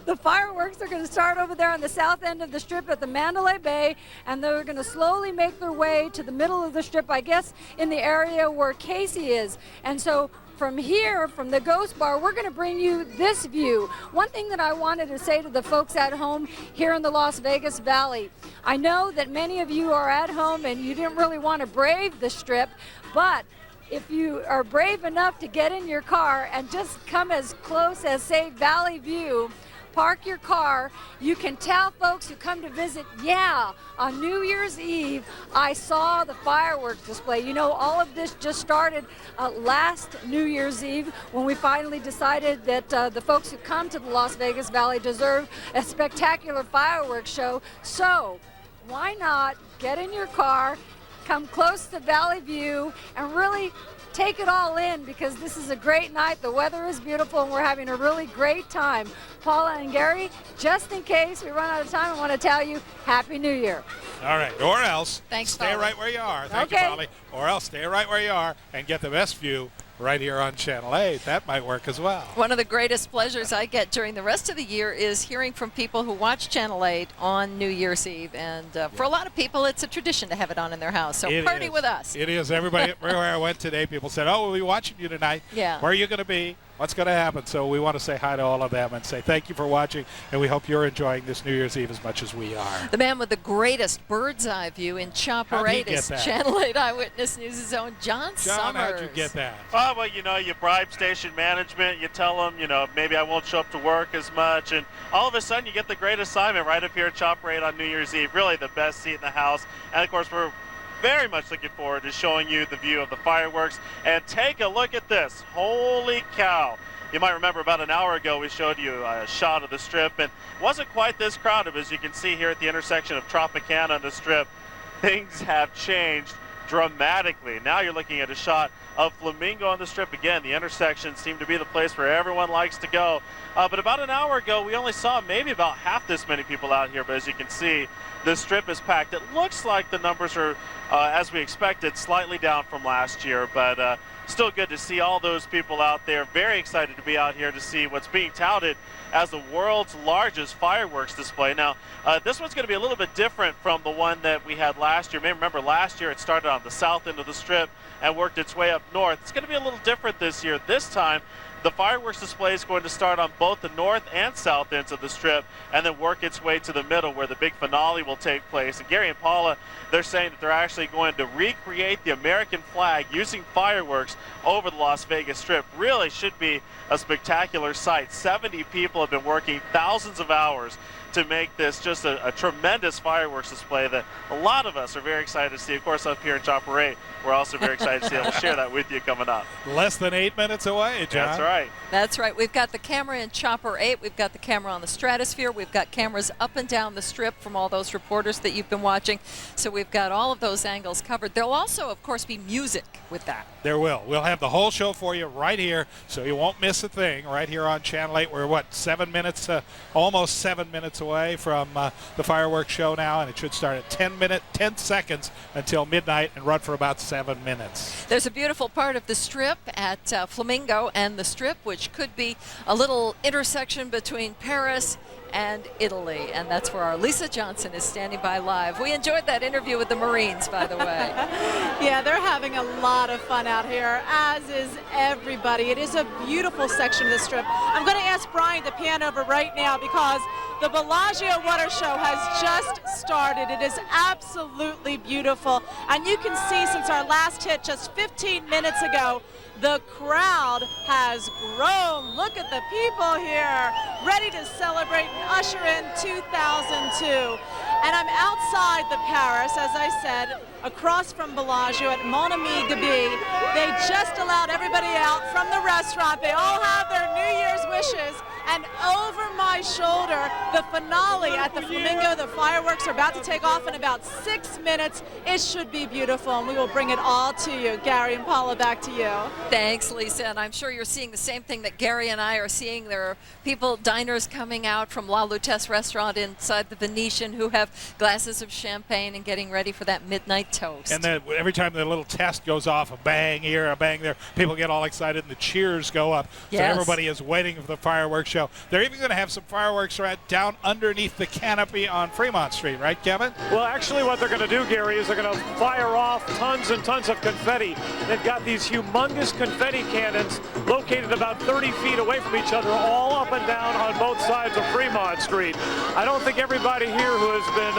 the fireworks are going to start over there on the south end of the strip at the Mandalay Bay, and they're going to slowly make their way to the middle of the strip, I guess, in the area where Casey is. And so from here, from the Ghost Bar, we're going to bring you this view. One thing that I wanted to say to the folks at home here in the Las Vegas Valley, I know that many of you are at home and you didn't really want to brave the strip, but if you are brave enough to get in your car and just come as close as, say, Valley View, park your car, you can tell folks who come to visit, yeah, on New Year's Eve, I saw the fireworks display. You know, all of this just started last New Year's Eve when we finally decided that the folks who come to the Las Vegas Valley deserve a spectacular fireworks show. So why not get in your car, come close to Valley View, and really take it all in, because this is a great night. The weather is beautiful, and we're having a really great time. Paula and Gary, just in case we run out of time, I want to tell you Happy New Year. All right, or else Thanks, stay Polly. right where you are. Thank you, Polly. Or else stay right where you are and get the best view right here on Channel 8. That might work as well. One of the greatest pleasures I get during the rest of the year is hearing from people who watch Channel 8 on New Year's Eve. And for a lot of people, it's a tradition to have it on in their house. So It party is. with us. It is. Everybody, everywhere I went today, people said, oh, we'll be watching you tonight. Yeah. Where are you going to be? What's going to happen? So we want to say hi to all of them and say thank you for watching, and we hope you're enjoying this New Year's Eve as much as we are. The man with the greatest bird's eye view in Chopper How'd he 8 get is that? Channel 8 Eyewitness News' own John Summers. How'd you get that? Oh, well, you know, you bribe station management. You tell them, you know, maybe I won't show up to work as much. And all of a sudden, you get the great assignment right up here at Chopper 8 on New Year's Eve. Really the best seat in the house. And, of course, we're very much looking forward to showing you the view of the fireworks. And take a look at this. Holy cow. You might remember about an hour ago we showed you a shot of the strip, and it wasn't quite this crowded. As you can see here at the intersection of Tropicana and the strip, things have changed dramatically. Now you're looking at a shot of Flamingo on the strip. Again, the intersection seemed to be the place where everyone likes to go. But about an hour ago, we only saw maybe about half this many people out here. But as you can see, the strip is packed. It looks like the numbers are, as we expected, slightly down from last year. But still good to see all those people out there. Very excited to be out here to see what's being touted as the world's largest fireworks display. Now, this one's going to be a little bit different from the one that we had last year. Maybe remember last year it started on the south end of the strip and worked its way up north. It's going to be a little different this year. This time, the fireworks display is going to start on both the north and south ends of the strip and then work its way to the middle where the big finale will take place. And Gary and Paula, they're saying that they're actually going to recreate the American flag using fireworks over the Las Vegas Strip. Really should be a spectacular sight. 70 people have been working thousands of hours to make this just a tremendous fireworks display that a lot of us are very excited to see. Of course, up here in Chopper 8, we're also very excited to be able to share that with you coming up. Less than 8 minutes away, John. That's right. That's right. We've got the camera in Chopper 8. We've got the camera on the Stratosphere. We've got cameras up and down the strip from all those reporters that you've been watching. So we've got all of those angles covered. There'll also, of course, be music with that. There will. We'll have the whole show for you right here, so you won't miss a thing right here on Channel 8. We're, what, 7 minutes, almost 7 minutes away from the fireworks show now, and it should start at 10 seconds until midnight and run for about 7 minutes. There's a beautiful part of the strip at Flamingo and the Strip, which could be a little intersection between Paris and Italy, and that's where our Lisa Johnson is standing by live. We enjoyed that interview with the Marines, by the way. Yeah, they're having a lot of fun out here, as is everybody. It is a beautiful section of the Strip. I'm going to ask Brian to pan over right now because the Bellagio Water Show has just started. It is absolutely beautiful, and you can see since our last hit just 15 minutes ago, the crowd has grown. Look at the people here, ready to celebrate and usher in 2002. And I'm outside the Paris, as I said, across from Bellagio at Mon Ami Gabi. They just allowed everybody out from the restaurant. They all have their New Year's wishes. And over my shoulder, the finale at the Flamingo. The fireworks are about to take off in about 6 minutes. It should be beautiful, and we will bring it all to you. Gary and Paula, back to you. Thanks, Lisa. And I'm sure you're seeing the same thing that Gary and I are seeing. There are people, diners coming out from La Lutece restaurant inside the Venetian who have glasses of champagne and getting ready for that midnight toast. And then every time the little test goes off, a bang here, a bang there, people get all excited and the cheers go up. Yes. So everybody is waiting for the fireworks show. They're even going to have some fireworks right down underneath the canopy on Fremont Street, right, Kevin? Well, actually what they're going to do, Gary, is they're going to fire off tons and tons of confetti. They've got these humongous confetti cannons located about 30 feet away from each other, all up and down on both sides of Fremont Street. I don't think everybody here who has been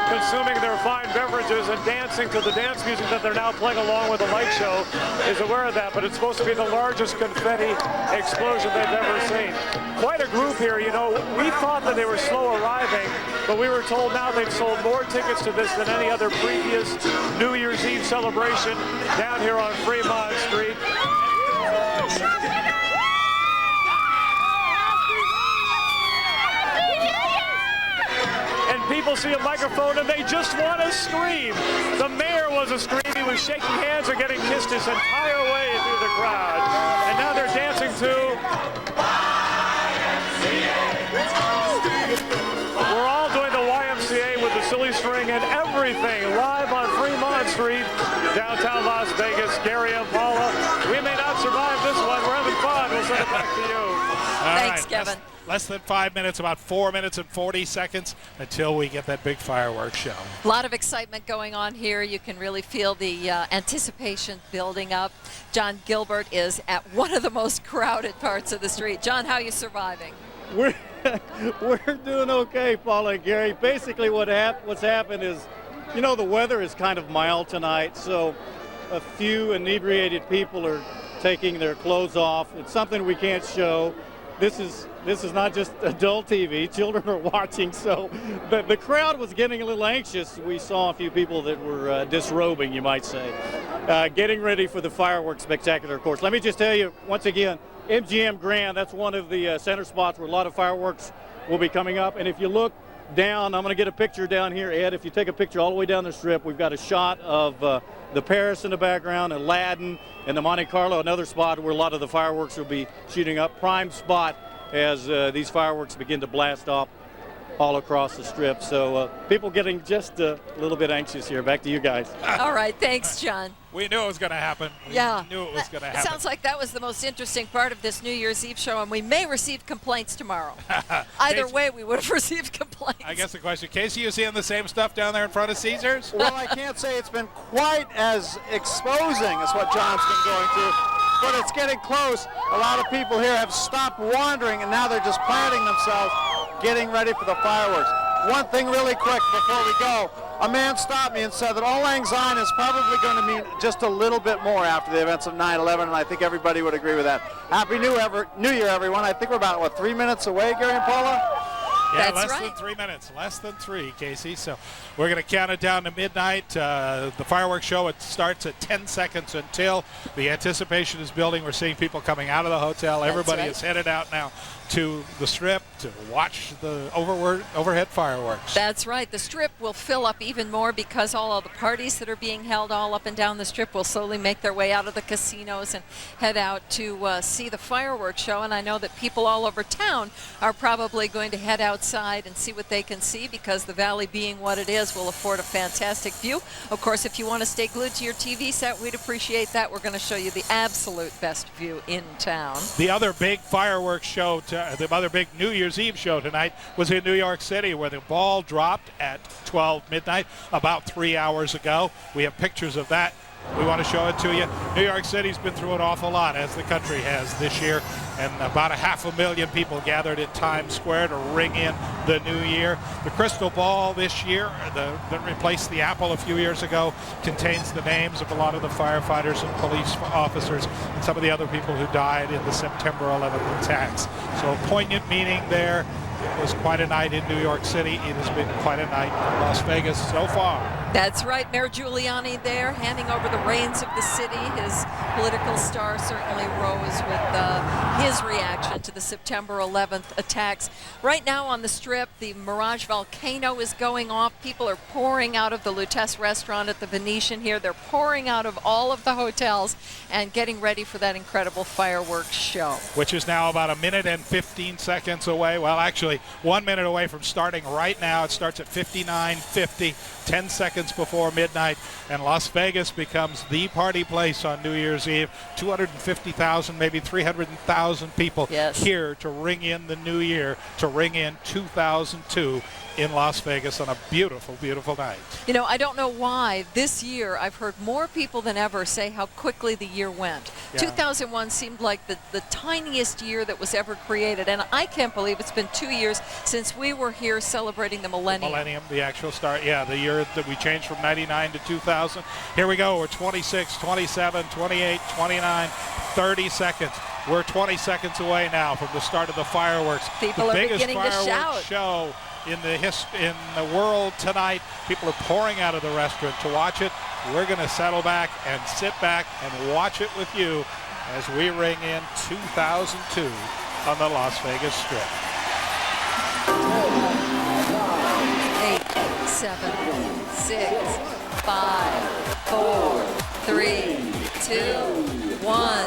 consuming their fine beverages and dancing to the dance music that they're now playing along with the light show is aware of that, but it's supposed to be the largest confetti explosion they've ever seen. Quite a group here. You know, we thought that they were slow arriving, but we were told now they've sold more tickets to this than any other previous New Year's Eve celebration down here on Fremont Street. And people see a microphone and they just want to scream. The mayor was a scream. He was shaking hands and getting kissed his entire way through the crowd. And now they're dancing to... We're all doing the YMCA with the silly string and everything live on Fremont Street, downtown Las Vegas. Gary and Paula, we may not survive this one. We're having fun. We'll send it back to you. Thanks, Kevin. Less than 5 minutes, about 4 minutes and 40 seconds until we get that big fireworks show. A lot of excitement going on here. You can really feel the anticipation building up. John Gilbert is at one of the most crowded parts of the street. John, how are you surviving? We're doing okay, Paula and Gary. Basically what's happened is, you know, the weather is kind of mild tonight, so a few inebriated people are taking their clothes off. It's something we can't show. This is not just adult TV. Children are watching, so the crowd was getting a little anxious. We saw a few people that were disrobing, you might say, getting ready for the fireworks spectacular, of course. Let me just tell you, once again, MGM Grand, that's one of the center spots where a lot of fireworks will be coming up. And if you look down, I'm going to get a picture down here, Ed. If you take a picture all the way down the strip, we've got a shot of the Paris in the background, Aladdin, and the Monte Carlo, another spot where a lot of the fireworks will be shooting up. Prime spot as these fireworks begin to blast off all across the strip. So people getting just a little bit anxious here. Back to you guys. All right, thanks, John. We knew it was going to happen. We knew it was going to happen. It sounds like that was the most interesting part of this New Year's Eve show, and we may receive complaints tomorrow. Either way, we would have received complaints. I guess the question, Casey, you seeing the same stuff down there in front of Caesars? Well, I can't say it's been quite as exposing as what John's been going through, but it's getting close. A lot of people here have stopped wandering, and now they're just planting themselves, getting ready for the fireworks. One thing really quick before we go. A man stopped me and said that Auld Lang Syne is probably going to mean just a little bit more after the events of 9/11, and I think everybody would agree with that. Happy New Year, everyone. I think we're about, 3 minutes away, Gary and Paula? Yeah, That's less right. than 3 minutes. Less than 3, Casey. So we're going to count it down to midnight. The fireworks show, it starts at 10 seconds until. The anticipation is building. We're seeing people coming out of the hotel. Everybody right. is headed out now to the Strip to watch the overhead fireworks. That's right. The Strip will fill up even more because all of the parties that are being held all up and down the Strip will slowly make their way out of the casinos and head out to see the fireworks show. And I know that people all over town are probably going to head outside and see what they can see because the valley, being what it is, will afford a fantastic view. Of course, if you want to stay glued to your TV set, we'd appreciate that. We're going to show you the absolute best view in town. The other big fireworks show, the other big New Year's Eve show tonight was in New York City, where the ball dropped at 12 midnight about 3 hours ago. We have pictures of that. We want to show it to you. New York City's been through an awful lot, as the country has this year, and about 500,000 people gathered at Times Square to ring in the new year. The crystal ball this year, that replaced the apple a few years ago, contains the names of a lot of the firefighters and police officers and some of the other people who died in the September 11th attacks. So a poignant meaning there. It was quite a night in New York City. It has been quite a night in Las Vegas so far. That's right. Mayor Giuliani there handing over the reins of the city. His political star certainly rose with his reaction to the September 11th attacks. Right now on the Strip, the Mirage Volcano is going off. People are pouring out of the Lutece restaurant at the Venetian here. They're pouring out of all of the hotels and getting ready for that incredible fireworks show. Which is now about 1 minute and 15 seconds away. Well, actually, 1 minute away from starting right now. It starts at 59:50, 10 seconds before midnight, and Las Vegas becomes the party place on New Year's Eve. 250,000, maybe 300,000 people here to ring in the new year, to ring in 2002 in Las Vegas on a beautiful, beautiful night. You know, I don't know why this year I've heard more people than ever say how quickly the year went. Yeah. 2001 seemed like the tiniest year that was ever created, and I can't believe it's been 2 years since we were here celebrating the millennium. The actual start, yeah, the year that we changed from 99 to 2000. Here we go, we're 26, 27, 28, 29, 30 seconds. We're 20 seconds away now from the start of the fireworks. People the are biggest beginning to fireworks shout. show in the world tonight. People are pouring out of the restaurant to watch it. We're going to settle back and sit back and watch it with you as we ring in 2002 on the Las Vegas Strip. 8, 7, 6, 5, 4, 3, 2, 1.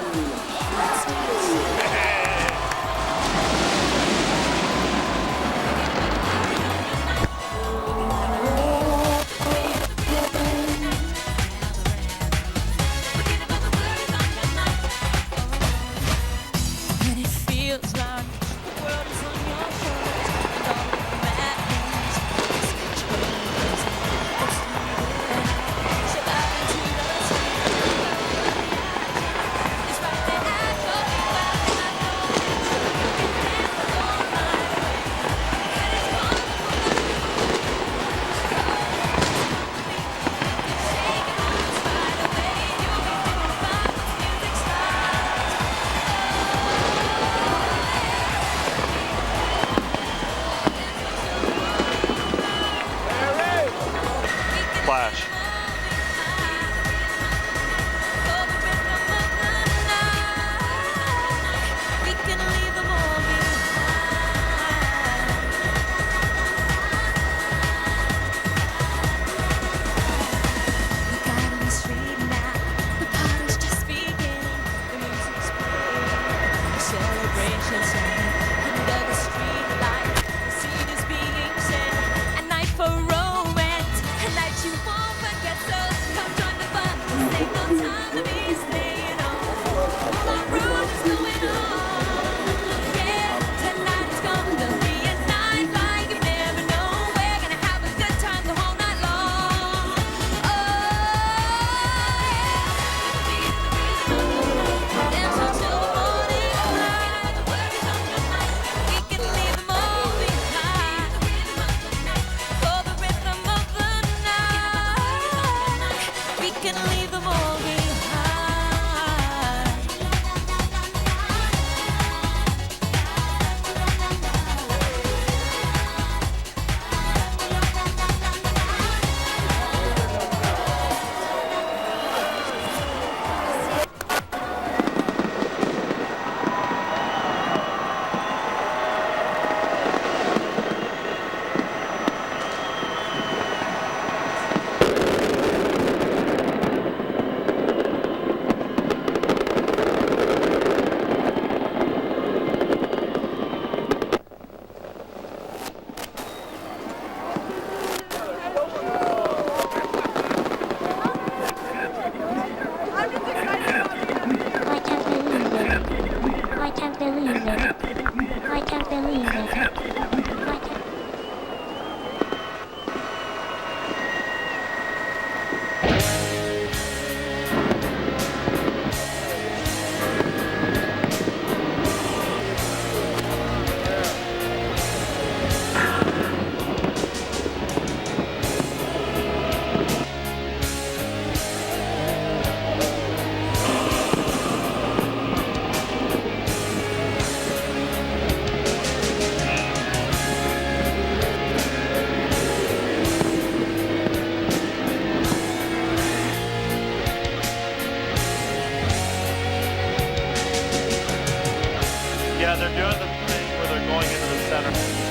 Yeah, they're doing the thing where they're going into the center.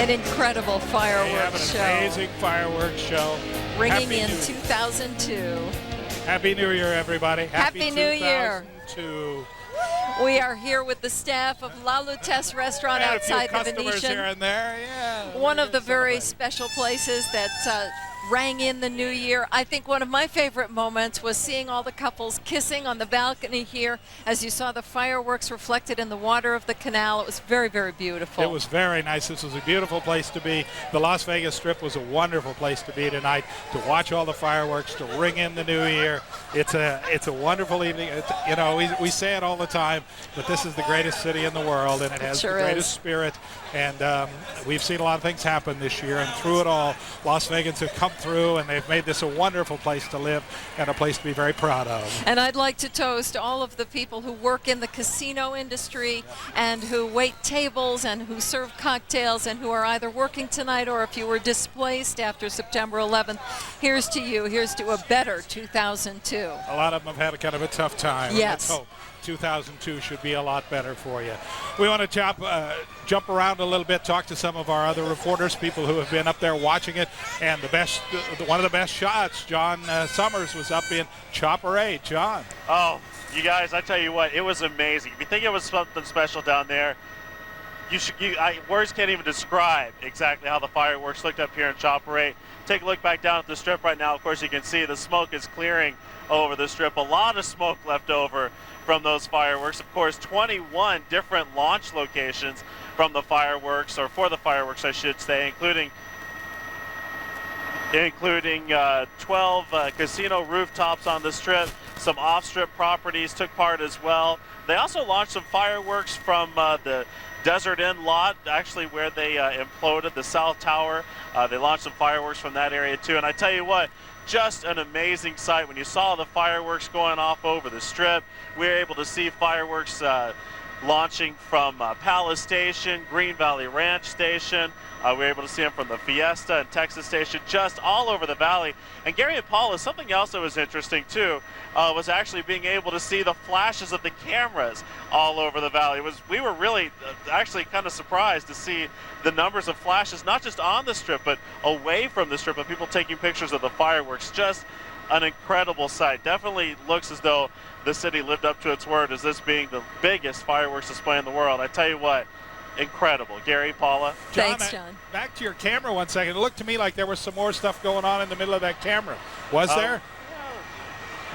An incredible fireworks show. An amazing fireworks show. Ringing in 2002. Happy New Year, everybody. Happy New Year. 2002. We are here with the staff of La Lutece Restaurant outside the Venetian. Here and there, yeah. One of the very special places that rang in the new year. I think one of my favorite moments was seeing all the couples kissing on the balcony here as you saw the fireworks reflected in the water of the canal. It was very, very beautiful. It was very nice. This was a beautiful place to be. The Las Vegas Strip was a wonderful place to be tonight, to watch all the fireworks, to ring in the new year. It's a wonderful evening. You know, we say it all the time, but this is the greatest city in the world, and it has the greatest spirit. And we've seen a lot of things happen this year, and through it all, Las Vegans have come through, and they've made this a wonderful place to live and a place to be very proud of. And I'd like to toast all of the people who work in the casino industry and who wait tables and who serve cocktails and who are either working tonight or if you were displaced after September 11th. Here's to you. Here's to a better 2002. A lot of them have had a kind of a tough time. Yes. Let's hope 2002 should be a lot better for you. We want to jump around a little bit, talk to some of our other reporters, people who have been up there watching it, and one of the best shots, John Summers, was up in Chopper 8. John. Oh, you guys, I tell you what, it was amazing. If you think it was something special down there, words can't even describe exactly how the fireworks looked up here in Chopper 8. Take a look back down at the Strip right now. Of course, you can see the smoke is clearing over the Strip. A lot of smoke left over from those fireworks. Of course, 21 different launch locations from the fireworks, or for the fireworks, I should say, including 12 casino rooftops on the Strip. Some off-strip properties took part as well. They also launched some fireworks from the Desert Inn lot, actually where they imploded the South Tower. They launched some fireworks from that area too. And I tell you what, just an amazing sight. When you saw the fireworks going off over the Strip, we were able to see fireworks launching from Palace Station, Green Valley Ranch Station. We were able to see them from the Fiesta and Texas Station, just all over the valley. And Gary and Paula, something else that was interesting too, was actually being able to see the flashes of the cameras all over the valley. We were really actually kind of surprised to see the numbers of flashes, not just on the Strip, but away from the Strip, of people taking pictures of the fireworks. Just an incredible sight. Definitely looks as though the city lived up to its word as this being the biggest fireworks display in the world. I tell you what, incredible. Gary, Paula. Thanks, John. Back to your camera 1 second. It looked to me like there was some more stuff going on in the middle of that camera. Was there?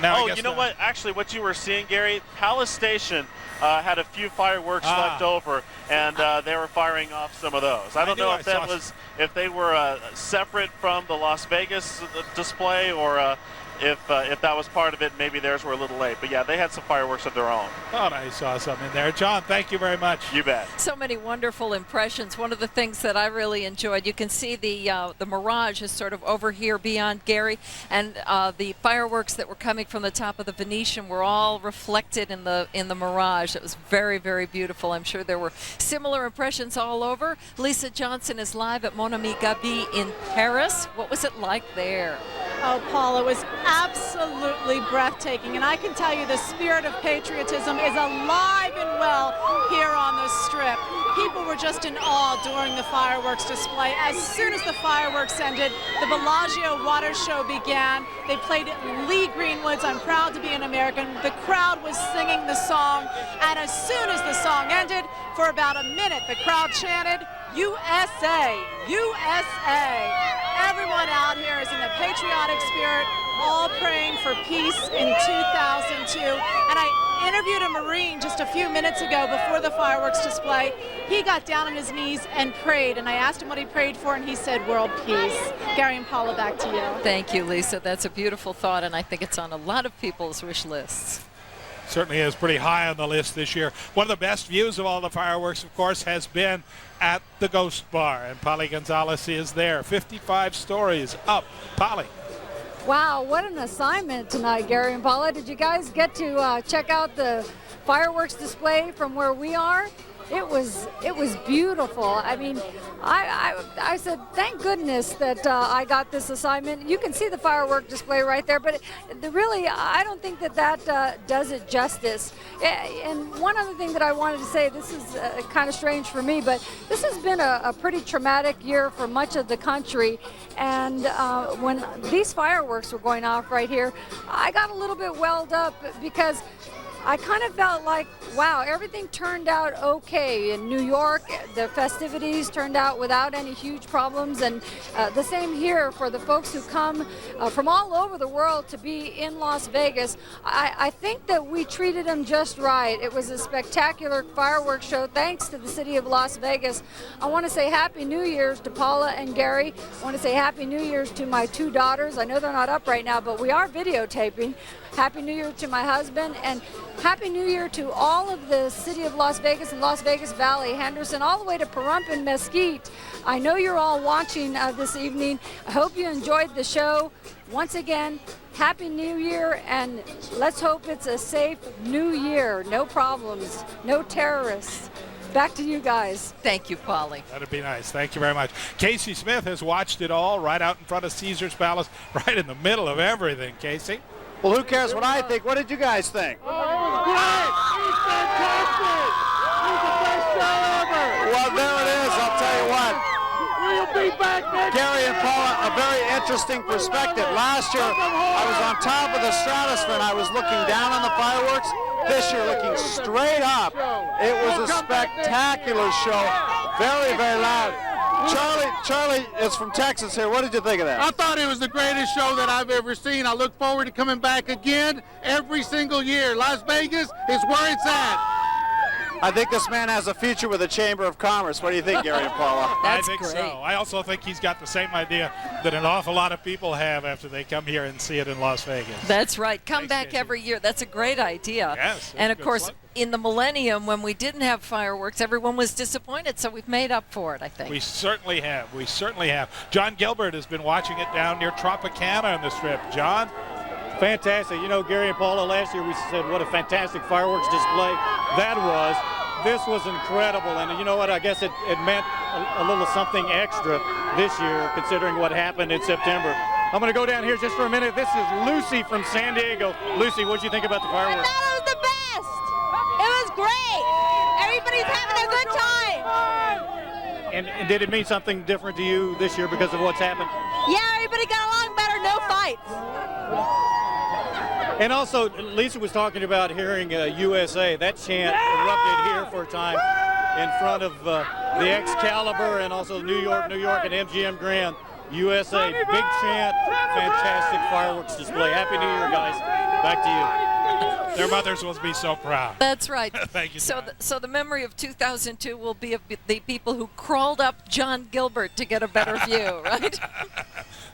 No, you know what? Actually, what you were seeing, Gary, Palace Station had a few fireworks left over, and they were firing off some of those. I don't know if they were separate from the Las Vegas display, or if that was part of it. Maybe theirs were a little late, but yeah, they had some fireworks of their own. Thought I saw something in there. John, thank you very much. You bet. So many wonderful impressions. One of the things that I really enjoyed, you can see the mirage is sort of over here beyond Gary, and the fireworks that were coming from the top of the Venetian were all reflected in the mirage. It was very, very beautiful. I'm sure there were similar impressions all over. Lisa Johnson is live at Mon Ami Gabi in Paris. What was it like there? Oh, Paul, it was absolutely breathtaking. And I can tell you the spirit of patriotism is alive and well here on the Strip. People were just in awe during the fireworks display. As soon as the fireworks ended, the Bellagio Water Show began. They played Lee Greenwood's I'm Proud to Be an American. The crowd was singing the song. And as soon as the song ended, for about a minute, the crowd chanted, USA, USA. Everyone out here is in the patriotic spirit, all praying for peace in 2002. And I interviewed a Marine just a few minutes ago before the fireworks display. He got down on his knees and prayed, and I asked him what he prayed for, and he said world peace. Gary and Paula, back to you. Thank you, Lisa. That's a beautiful thought, and I think it's on a lot of people's wish lists. Certainly is pretty high on the list this year. One of the best views of all the fireworks, of course, has been at the Ghost Bar, and Polly Gonzalez is there. 55 stories up. Polly. Wow, what an assignment tonight, Gary and Paula. Did you guys get to check out the fireworks display from where we are? It was beautiful. I mean, I said, thank goodness that I got this assignment. You can see the firework display right there, but really, I don't think that does it justice. And one other thing that I wanted to say, this is kind of strange for me, but this has been a pretty traumatic year for much of the country. And when these fireworks were going off right here, I got a little bit welled up because I kind of felt like, wow, everything turned out okay. In New York, the festivities turned out without any huge problems, and the same here for the folks who come from all over the world to be in Las Vegas. I think that we treated them just right. It was a spectacular fireworks show, thanks to the city of Las Vegas. I want to say Happy New Year's to Paula and Gary. I want to say Happy New Year's to my 2 daughters. I know they're not up right now, but we are videotaping. Happy New Year to my husband, and Happy New Year to all of the city of Las Vegas and Las Vegas Valley, Henderson, all the way to Pahrump and Mesquite. I know you're all watching this evening. I hope you enjoyed the show. Once again, Happy New Year, and let's hope it's a safe new year. No problems, no terrorists. Back to you guys. Thank you, Polly. That'd be nice. Thank you very much. Casey Smith has watched it all right out in front of Caesar's Palace, right in the middle of everything. Casey? Well, who cares what I think? What did you guys think? Oh, it was great! It was fantastic! It was the best show ever! Well, there it is. I'll tell you what. We'll be back next Gary and Paula, a very interesting perspective. Last year, I was on top of the stratosphere and I was looking down on the fireworks. This year, looking straight up. It was a spectacular show. Very, very loud. Charlie is from Texas here. What did you think of that? I thought it was the greatest show that I've ever seen. I look forward to coming back again every single year. Las Vegas is where it's at. I think this man has a future with the Chamber of Commerce. What do you think, Gary and Paula? I think so. I also think he's got the same idea that an awful lot of people have after they come here and see it in Las Vegas. That's right. Come back every year. That's a great idea. Yes. And of course, in the millennium, when we didn't have fireworks, everyone was disappointed, so we've made up for it, I think. We certainly have. We certainly have. John Gilbert has been watching it down near Tropicana on the Strip. John? Fantastic. You know, Gary and Paula, last year we said what a fantastic fireworks display that was. This was incredible, and you know what? I guess it meant a little something extra this year, considering what happened in September. I'm going to go down here just for a minute. This is Lucy from San Diego. Lucy, what did you think about the fireworks? I thought it was the best. It was great. Everybody's having a good time. And did it mean something different to you this year because of what's happened? Yeah, everybody got along better. No fights. And also, Lisa was talking about hearing USA. That chant erupted here for a time in front of the Excalibur and also New York, and MGM Grand. USA, big chant, fantastic fireworks display. Happy New Year, guys. Back to you. Their mothers will be so proud. That's right. Thank you, John. So the memory of 2002 will be of the people who crawled up John Gilbert to get a better view, right?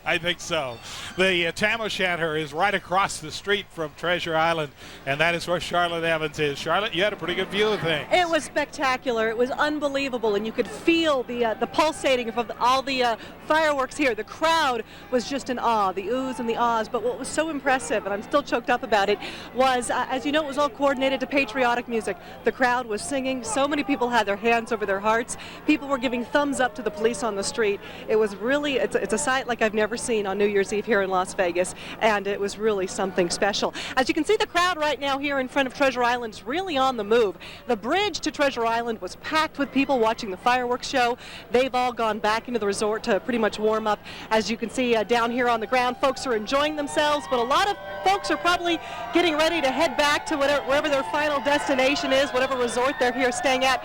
I think so. The Tam O'Shanter is right across the street from Treasure Island, and that is where Charlotte Evans is. Charlotte, you had a pretty good view of things. It was spectacular. It was unbelievable, and you could feel the pulsating of all the fireworks here. The crowd was just in awe, the oohs and the ahs. But what was so impressive, and I'm still choked up about it, was, as you know, it was all coordinated to patriotic music. The crowd was singing. So many people had their hands over their hearts. People were giving thumbs up to the police on the street. It was really, it's a sight like I've never seen on New Year's Eve here in Las Vegas, and it was really something special. As you can see, the crowd right now here in front of Treasure Island is really on the move. The bridge to Treasure Island was packed with people watching the fireworks show. They've all gone back into the resort to pretty much warm up. As you can see down here on the ground, folks are enjoying themselves, but a lot of folks are probably getting ready to head back to wherever their final destination is, whatever resort they're here staying at.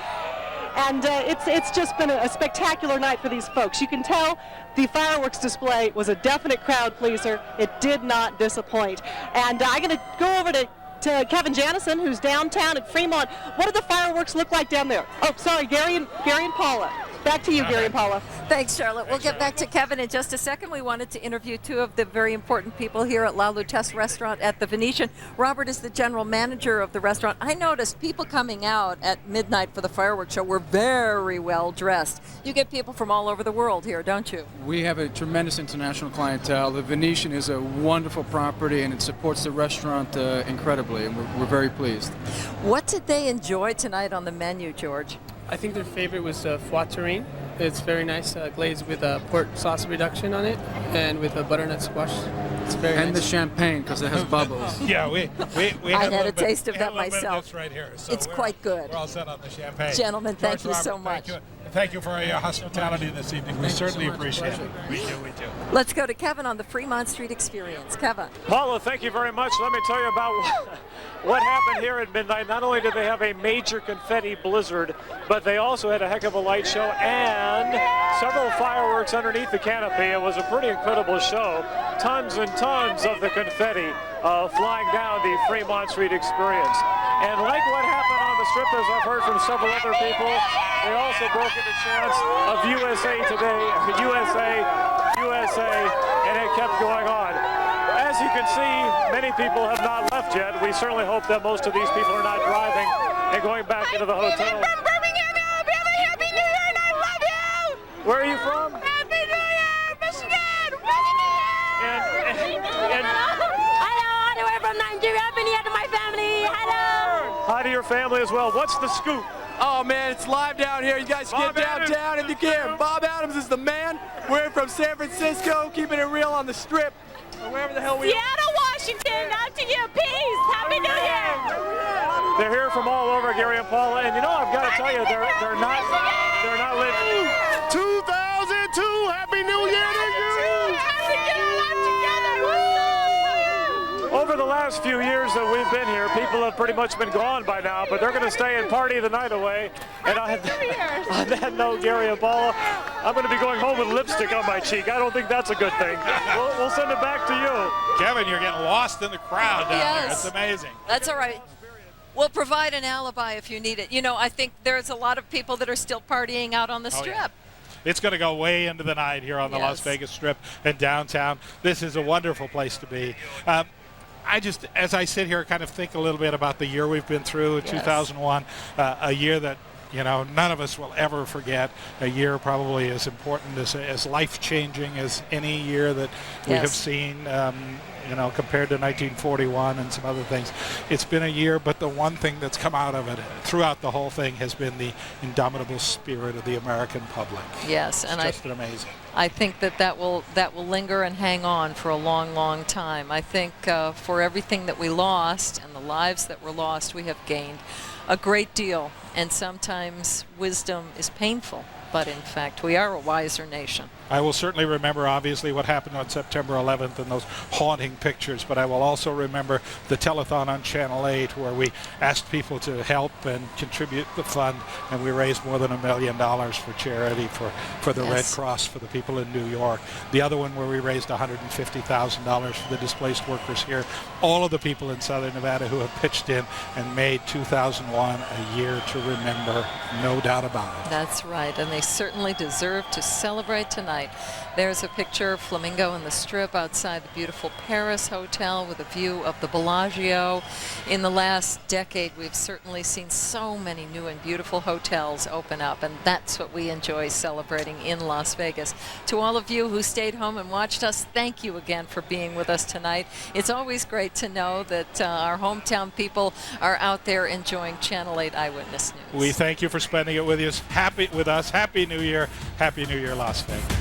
And it's just been a spectacular night for these folks. You can tell the fireworks display was a definite crowd pleaser. It did not disappoint. And I'm going to go over to Kevin Janison, who's downtown at Fremont. What do the fireworks look like down there? Oh, sorry, Gary and Paula. Back to you, Gary and Paula. Thanks, Charlotte. We'll get back to Kevin in just a second. We wanted to interview two of the very important people here at La Lutece Restaurant at the Venetian. Robert is the general manager of the restaurant. I noticed people coming out at midnight for the fireworks show were very well dressed. You get people from all over the world here, don't you? We have a tremendous international clientele. The Venetian is a wonderful property, and it supports the restaurant incredibly, and we're very pleased. What did they enjoy tonight on the menu, George? I think their favorite was foie terrine. It's very nice, glazed with pork sauce reduction on it, and with a butternut squash. It's very nice. And the champagne, because it has bubbles. Yeah, we I had a taste of that myself. myself. Right here. So it's quite good. We're all set on the champagne. Gentlemen, thank George, you so Robert, much. Thank you. Thank you for your hospitality this evening. We certainly appreciate it. We do. Let's go to Kevin on the Fremont Street experience. Kevin. Paula, thank you very much. Let me tell you about what happened here at midnight. Not only did they have a major confetti blizzard, but they also had a heck of a light show and several fireworks underneath the canopy. It was a pretty incredible show. Tons and tons of the confetti flying down the Fremont Street experience. And like what happened on the Strip, as I've heard from several other people, they also broke into chants of USA Today, USA, and it kept going on. As you can see, many people have not left yet. We certainly hope that most of these people are not driving and going back into the hotel. From Birmingham, Alabama. Happy New Year, and I love you. Where are you from? Happy New Year, Michigan. Hello, we're from Nigeria. Happy New Year to my family. Hello. Hi to your family as well. What's the scoop? Oh man, it's live down here. You guys get downtown if you can. Bob Adams is the man. We're from San Francisco, keeping it real on the Strip, or wherever the hell we are. Seattle, Washington. Out to you. Peace. Happy New Year. They're here from all over, Gary and Paula, and you know I've got to tell you, they're not living. 2002. Happy New Year to you. Happy to get alive together. Over the last few years that we've been here, people have pretty much been gone by now, but they're going to stay and party the night away. And on that note, Gary and Paula, I'm going to be going home with lipstick on my cheek. I don't think that's a good thing. We'll send it back to you. Kevin, you're getting lost in the crowd down there. It's amazing. That's all right. We'll provide an alibi if you need it. You know, I think there's a lot of people that are still partying out on the Strip. Yeah. It's going to go way into the night here on the Las Vegas Strip and downtown. This is a wonderful place to be. I just, as I sit here, kind of think a little bit about the year we've been through, 2001, a year that, you know, none of us will ever forget, a year probably as important, as life-changing as any year that we have seen, you know, compared to 1941 and some other things. It's been a year, but the one thing that's come out of it throughout the whole thing has been the indomitable spirit of the American public. Yes, it's and just amazing. I think that will linger and hang on for a long, long time. I think for everything that we lost and the lives that were lost, we have gained a great deal. And sometimes wisdom is painful, but in fact, we are a wiser nation. I will certainly remember, obviously, what happened on September 11th and those haunting pictures, but I will also remember the telethon on Channel 8 where we asked people to help and contribute the fund, and we raised more than $1 million for charity for the Red Cross for the people in New York. The other one where we raised $150,000 for the displaced workers here. All of the people in Southern Nevada who have pitched in and made 2001 a year to remember, no doubt about it. That's right, and they certainly deserve to celebrate tonight. There's a picture of Flamingo in the Strip outside the beautiful Paris Hotel with a view of the Bellagio. In the last decade, we've certainly seen so many new and beautiful hotels open up, and that's what we enjoy celebrating in Las Vegas. To all of you who stayed home and watched us, thank you again for being with us tonight. It's always great to know that our hometown people are out there enjoying Channel 8 Eyewitness News. We thank you for spending it with us. Happy New Year. Happy New Year, Las Vegas.